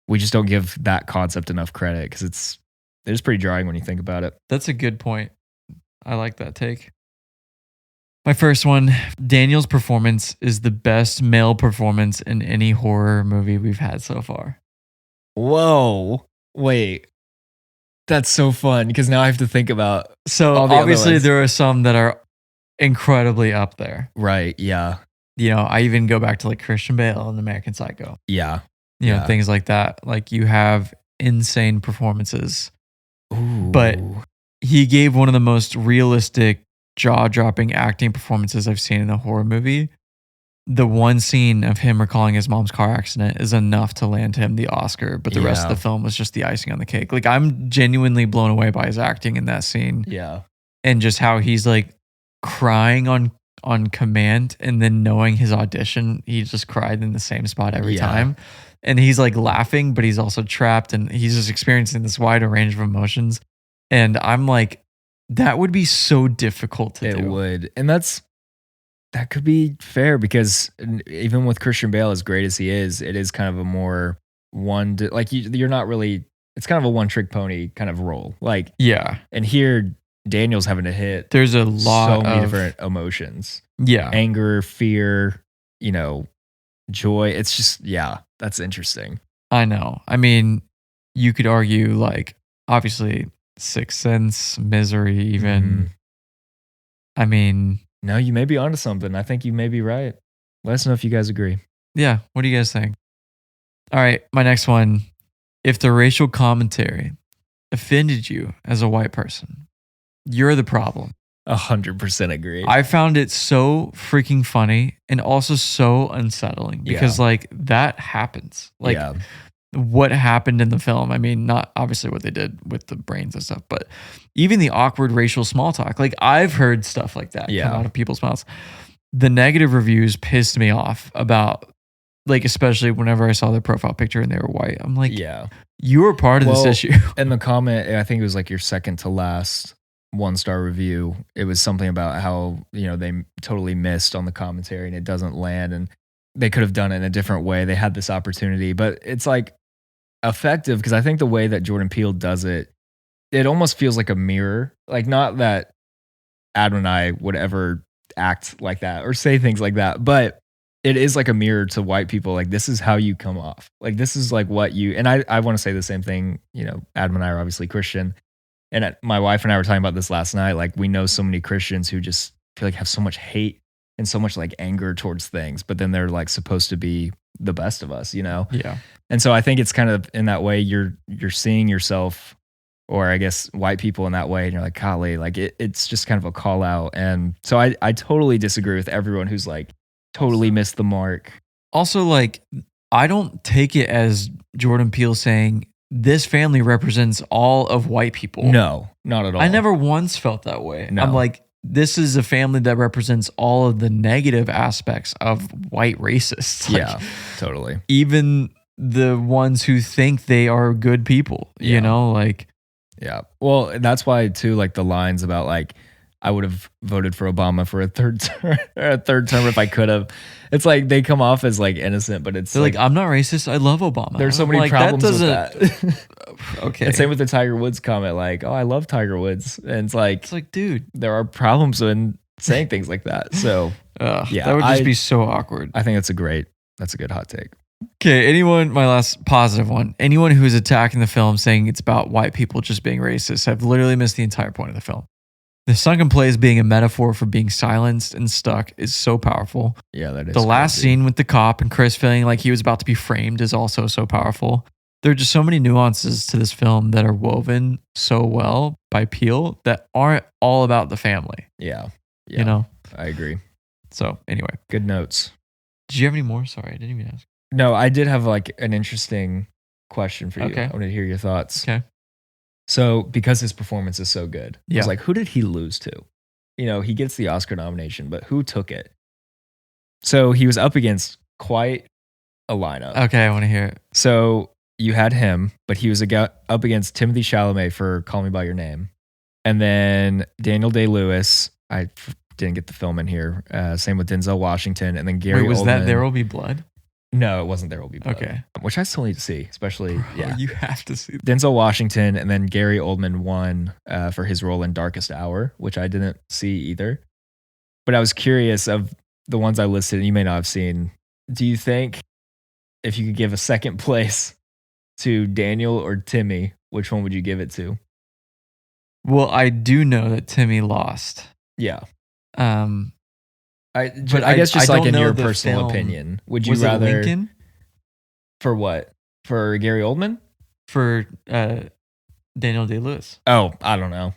we just don't give that concept enough credit because it's pretty jarring when you think about it. That's a good point. I like that take. My first one, Daniel's performance is the best male performance in any horror movie we've had so far. Whoa. Wait. That's so fun because now I have to think about. So all the other obviously ones. there are some that are incredibly up there. Right. Yeah. You know, I even go back to like Christian Bale and American Psycho. Yeah. You know, Yeah. things like that. Like you have insane performances. Ooh. But he gave one of the most realistic, jaw-dropping acting performances I've seen in a horror movie. The one scene of him recalling his mom's car accident is enough to land him the Oscar, but the rest of Yeah. the film was just the icing on the cake. Like I'm genuinely blown away by his acting in that scene Yeah. and just how he's like crying on command, and then knowing his audition, he just cried in the same spot every Yeah. time. And he's like laughing, but he's also trapped, and he's just experiencing this wider range of emotions. And I'm like, that would be so difficult to It do. would. And that could be fair because even with Christian Bale, as great as he is, it is kind of a more you're not really, it's kind of a one trick pony kind of role. Like, Yeah. and here Daniel's having to hit There's a lot so many of different emotions, Yeah. anger, fear, you know, joy. It's just, yeah, that's interesting. I know. I mean, you could argue like obviously Sixth Sense, Misery, even. Mhm. I mean, No, you may be onto something. I think you may be right. Let us know if you guys agree. yeah. What do you guys think? All right, my next one. If the racial commentary offended you as a white person, you're the problem. 100% agree. I found it so freaking funny and also so unsettling because like that happens. Like yeah. what happened in the film. I mean, not obviously what they did with the brains and stuff, but even the awkward racial small talk. Like I've heard stuff like that Yeah. come out of people's mouths. The negative reviews pissed me off about, like, especially whenever I saw their profile picture and they were white. I'm like, Yeah. you were part of this Well, issue. And the comment, I think it was like your second to last 1-star review. It was something about how, you know, they totally missed on the commentary and it doesn't land and they could have done it in a different way. They had this opportunity, but it's like effective because I think the way that Jordan Peele does it, it almost feels like a mirror. Like not that Adam and I would ever act like that or say things like that. But it is like a mirror to white people. Like, this is how you come off. Like, this is like what you, and I want to say the same thing. You know, Adam and I are obviously Christian. And my wife and I were talking about this last night. Like, we know so many Christians who just feel like have so much hate and so much like anger towards things, but then they're like supposed to be the best of us, you know? Yeah. And so I think it's kind of in that way you're seeing yourself, or I guess white people in that way, and you're like, golly, like it's just kind of a call out. And so I totally disagree with everyone who's like totally missed the mark. Also, like, I don't take it as Jordan Peele saying this family represents all of white people. No, not at all. I never once felt that way. No. I'm like, this is a family that represents all of the negative aspects of white racists. Like, Yeah, totally. even the ones who think they are good people, you know, like. Yeah. Well, and that's why too, like the lines about like, I would have voted for Obama for a third term if I could have. It's like they come off as like innocent, but it's They're like, I'm not racist. I love Obama. There's so I'm many like, problems that with that. Okay. And same with the Tiger Woods comment, like, oh, I love Tiger Woods. And it's like, dude, there are problems in saying things like that. So yeah, that would just be so awkward. I think that's a good hot take. Okay, my last positive one. Anyone who's attacking the film saying it's about white people just being racist have literally missed the entire point of the film. The Sunken Place being a metaphor for being silenced and stuck is so powerful. Yeah, that is the last crazy. scene with the cop and Chris feeling like he was about to be framed is also so powerful. There are just so many nuances to this film that are woven so well by Peele that aren't all about the family. Yeah. You know? I agree. So anyway. Good notes. Did you have any more? Sorry, I didn't even ask. No, I did have like an interesting question for you. Okay. I wanted to hear your thoughts. Okay. So because his performance is so good, I Yeah. was like, who did he lose to? You know, he gets the Oscar nomination, but who took it? So he was up against quite a lineup. Okay, I want to hear it. So you had him, but he was up against Timothy Chalamet for Call Me By Your Name. And then Daniel Day-Lewis. I didn't get the film in here. Same with Denzel Washington. And then Gary Wait, was Oldman. that There Will Be Blood? No, it wasn't There Will Be Blood. Okay. Which I still need to see, especially, yeah. You have to see. Denzel Washington, and then Gary Oldman won for his role in Darkest Hour, which I didn't see either. But I was curious, of the ones I listed, and you may not have seen, do you think if you could give a second place to Daniel or Timmy, which one would you give it to? Well, I do know that Timmy lost. Yeah. I guess just like don't in know your the personal film. opinion, would you Was it rather Lincoln? For what? For Gary Oldman? For Daniel Day-Lewis. Oh, I don't know.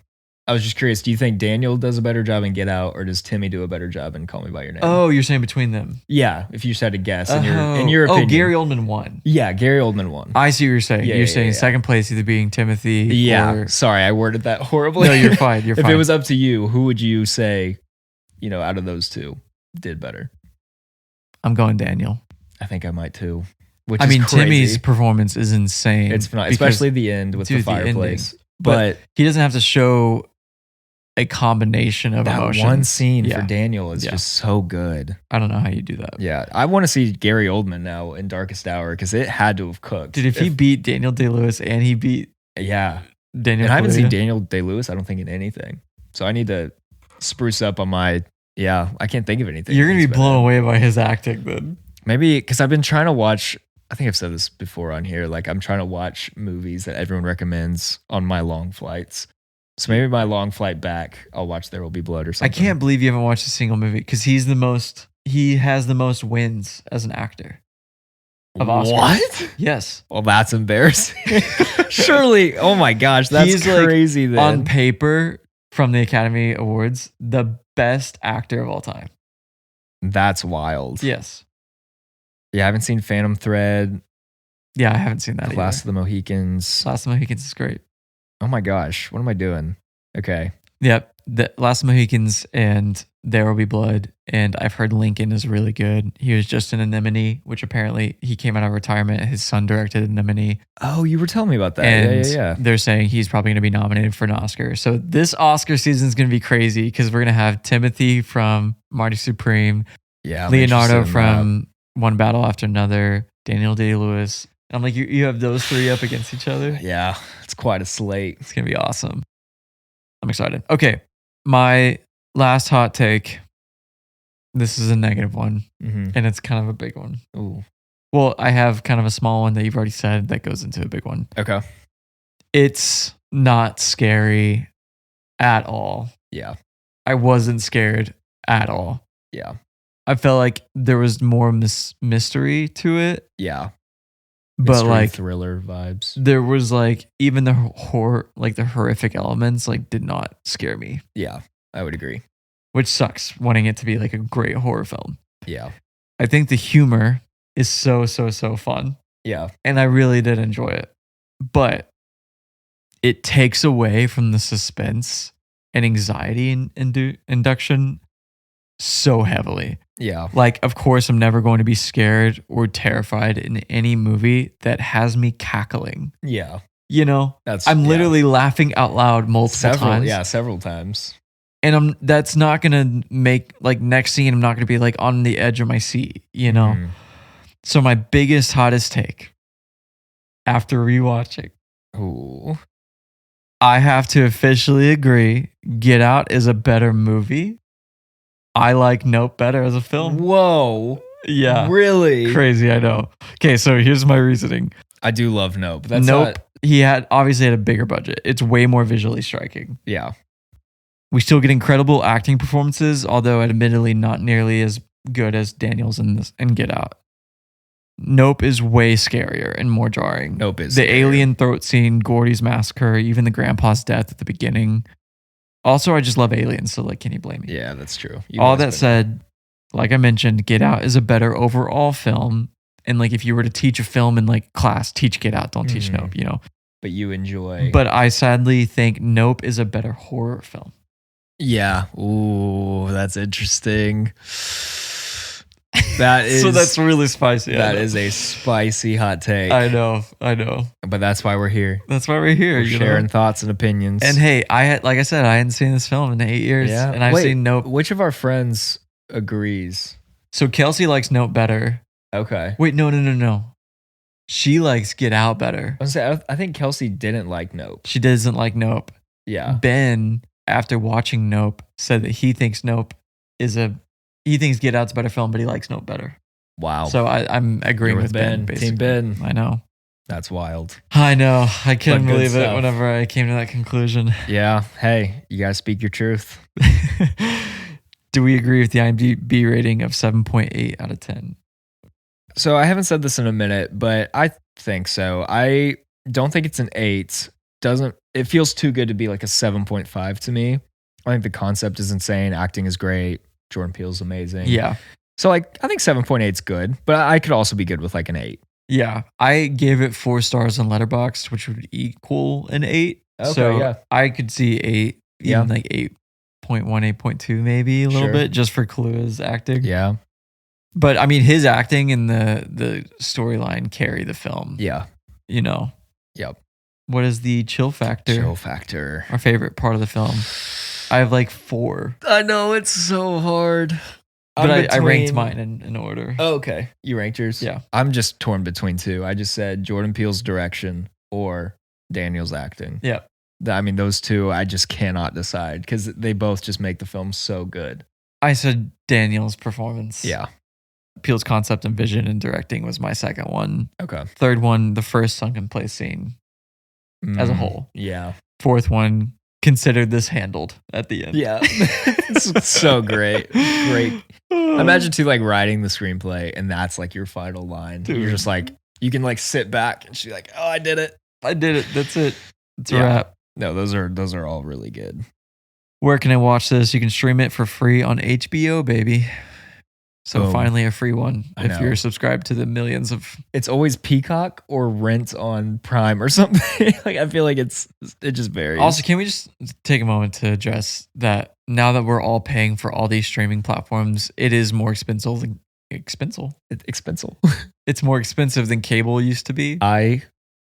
I was just curious. Do you think Daniel does a better job in Get Out, or does Timmy do a better job in Call Me By Your Name? Oh, you're saying between them? Yeah. If you just had to guess in your opinion. Oh, Gary Oldman won. Yeah, Gary Oldman won. I see what you're saying. Yeah, You're yeah, saying yeah. second place either being Timothy. Yeah. Or, Sorry, I worded that horribly. no, you're fine. You're If fine. it was up to you, who would you say, out of those two did better? I'm going Daniel. I think I might too. Which I is mean, crazy. Timmy's performance is insane. It's phenomenal, because- especially the end with dude, the fireplace. But he doesn't have to show a combination of that emotions. one scene Yeah. for Daniel is Yeah. just so good. I don't know how you do that. Yeah, I want to see Gary Oldman now in Darkest Hour because it had to have cooked. Dude, if he beat Daniel Day-Lewis and he beat yeah, Daniel and I haven't Kaluuya- seen Daniel Day-Lewis, I don't think, in anything. So I need to spruce up on my. Yeah, I can't think of anything. You're gonna he's be been blown in. away by his acting then. Maybe because I've been trying to watch. I think I've said this before on here. Like I'm trying to watch movies that everyone recommends on my long flights. So maybe my long flight back, I'll watch There Will Be Blood or I something. can't believe you haven't watched a single movie because he has the most wins as an actor of Oscars. What? Yes. Well, that's embarrassing. Surely. Oh my gosh, that's He's, like, crazy. Then On paper, from the Academy Awards, the best actor of all time. that's wild. Yes. Yeah, I haven't seen Phantom Thread, Yeah, I haven't seen that Last of either. the Mohicans. Last of the Mohicans is great. Oh my gosh, what am I doing? Okay. Yep. The Last of the Mohicans and There Will Be Blood. And I've heard Lincoln is really good. He was just in Anemone, which apparently he came out of retirement. His son directed Anemone. Oh, you were telling me about that. And Yeah. they're saying he's probably going to be nominated for an Oscar. So this Oscar season is going to be crazy because we're going to have Timothy from Marty Supreme, Yeah. I'm Leonardo interested in that. from One Battle After Another, Daniel Day-Lewis. I'm like, you have those three up against each other. Yeah, it's quite a slate. It's going to be awesome. I'm excited. Okay. My last hot take This is a negative one, Mm-hmm. and it's kind of a big one. Ooh. Well, I have kind of a small one that you've already said that goes into a big one. Okay. It's not scary at all. Yeah. I wasn't scared at all. Yeah. I felt like there was more mystery to it, Yeah. but Mystery, like thriller vibes. there was like even the horror, like the horrific elements, like did not scare me, Yeah, I would agree. which sucks wanting it to be like a great horror film. Yeah. I think the humor is so fun, Yeah. and I really did enjoy it, but it takes away from the suspense and anxiety induction so heavily. Yeah. Like, of course, I'm never going to be scared or terrified in any movie that has me cackling. Yeah. You know, I'm literally laughing out loud multiple times. Yeah, several times. And that's not gonna make like next scene. I'm not gonna be like on the edge of my seat. You know. Mhm. So my biggest hottest take after rewatching, Ooh. I have to officially agree. Get Out is a better movie. I like Nope better as a film. Whoa. Yeah. Really? Crazy, I know. Okay, so here's my reasoning. I do love Nope. That's Nope. He obviously had a bigger budget. It's way more visually striking. Yeah. We still get incredible acting performances, although admittedly not nearly as good as Daniels in Get Out. Nope is way scarier and more jarring. Nope is the scarier. alien throat scene, Gordy's massacre, even the grandpa's death at the beginning. Also, I just love aliens, so like, can you blame me? Yeah, that's true. All that said, like I mentioned, Get Out is a better overall film. And like, if you were to teach a film in like class, teach Get Out, don't teach Nope, you know. But you enjoy. But I sadly think Nope is a better horror film. Yeah. Ooh, that's interesting. That is So that's really spicy. That is a spicy hot take. I know. But that's why we're here. That's why we're here. We're sharing thoughts and opinions. And hey, like I said, I hadn't seen this film in 8 years. Yeah. And I've seen Nope. Which of our friends agrees? So Kelsey likes Nope better. Okay. Wait, no. She likes Get Out better. I think Kelsey didn't like Nope. She doesn't like Nope. Yeah. Ben, after watching Nope, said that he thinks he thinks Get Out's a better film, but he likes Nope better. Wow. So I'm agreeing You're with Ben. Basically. Team Ben. I know. That's wild. I know. I couldn't But good believe it stuff. whenever I came to that conclusion. Yeah. Hey, you gotta speak your truth. Do we agree with the IMDb rating of 7.8 out of 10? So I haven't said this in a minute, but I think so. I don't think it's an 8. It feels too good to be like a 7.5 to me. I think the concept is insane. Acting is great. Jordan Peele's amazing. Yeah. So like I think 7.8 is good, but I could also be good with like an 8. Yeah. I gave it 4 stars on Letterboxd, which would equal an 8. Okay, so yeah. I could see 8, even like 8.1, 8.2 maybe a little Sure. bit just for Kaluuya's acting. Yeah. But I mean, his acting and the storyline carry the film. Yeah. You know. Yep. What is the chill factor? Chill factor. Our favorite part of the film. I have like 4. I know it's so hard. But I ranked mine in order. Oh, okay. You ranked yours? Yeah. I'm just torn between 2. I just said Jordan Peele's direction or Daniel's acting. Yeah. I mean, those 2, I just cannot decide because they both just make the film so good. I said Daniel's performance. Yeah. Peele's concept and vision and directing was my second one. Okay. Third one, the first Sunken Place scene as a whole. Yeah. Fourth one, considered this handled at the end. Yeah. It's so great. Great. Imagine too, like writing the screenplay and that's like your final line. Dude. You're just like, you can like sit back and she's like, oh, I did it. I did it. That's it. It's a Yeah. wrap. No, those are all really good. Where can I watch this? You can stream it for free on HBO, baby. So Boom. finally a free one I if know. you're subscribed to the millions of... It's always Peacock or rent on Prime or something. Like I feel like it just varies. Also, can we just take a moment to address that now that we're all paying for all these streaming platforms, it is more expensive than... Expensive? expensive. It's more expensive than cable used to be. I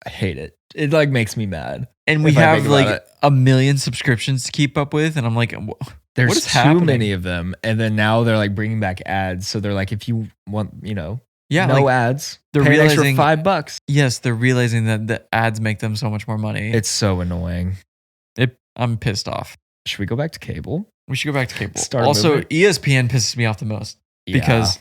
hate it. It like makes me mad. And we if I have think about like it. a million subscriptions to keep up with. And I'm like, There's what is too happening? many of them, and then now they're like bringing back ads. So they're like, if you want, yeah, no like, ads, they're pay an extra realizing- $5. yes, they're realizing that the ads make them so much more money. It's so annoying. I'm pissed off. Should we go back to cable? We should go back to cable. Start Also, moving. ESPN pisses me off the most. because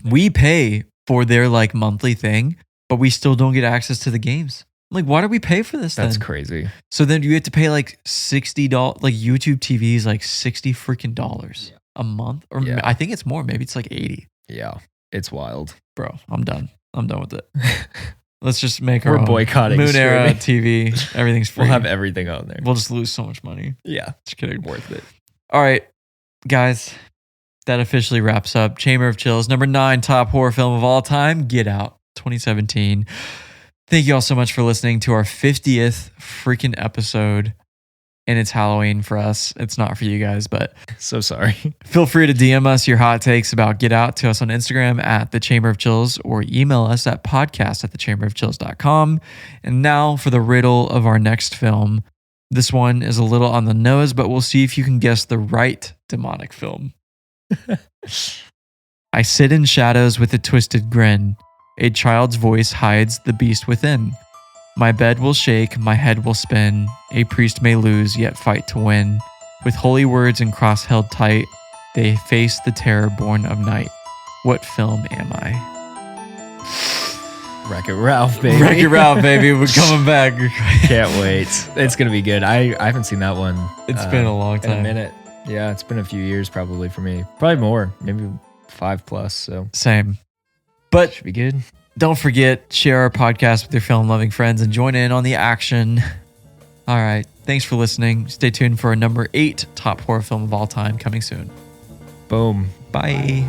we pay for their like monthly thing, but we still don't get access to the games. Like, why do we pay for this? That's then? crazy. So then you have to pay like $60. Like YouTube TV is like $60 freaking dollars a month, or I think it's more. Maybe it's like 80. Yeah, it's wild, bro. I'm done. I'm done with it. Let's just make We're our own boycotting Moon Era streaming. TV. Everything's free. We'll have everything on there. We'll just lose so much money. Yeah, Just kidding. worth it. All right, guys. That officially wraps up Chamber of Chills, number 9 top horror film of all time, Get Out, 2017. Thank you all so much for listening to our 50th freaking episode. And it's Halloween for us. It's not for you guys, but So sorry. feel free to DM us your hot takes about Get Out to us on Instagram at The Chamber of Chills, or email us at podcast@thechamberofchills.com. And now for the riddle of our next film. This one is a little on the nose, but we'll see if you can guess the right demonic film. I sit in shadows with a twisted grin. A child's voice hides the beast within. My bed will shake, my head will spin. A priest may lose, yet fight to win. With holy words and cross held tight, they face the terror born of night. What film am I? Wreck-It Ralph, baby. Wreck-It Ralph, baby. We're coming back. Can't wait. It's going to be good. I haven't seen that one. It's been a long time. In a minute. Yeah, it's been a few years probably for me. Probably more. Maybe 5+. So Same. But should be good. don't forget, share our podcast with your film-loving friends and join in on the action. All right. Thanks for listening. Stay tuned for a number 8 top horror film of all time coming soon. Boom. Bye.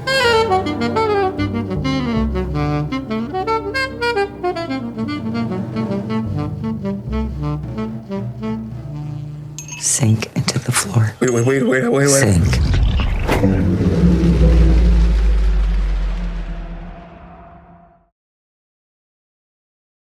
Sink into the floor. Wait. Sink.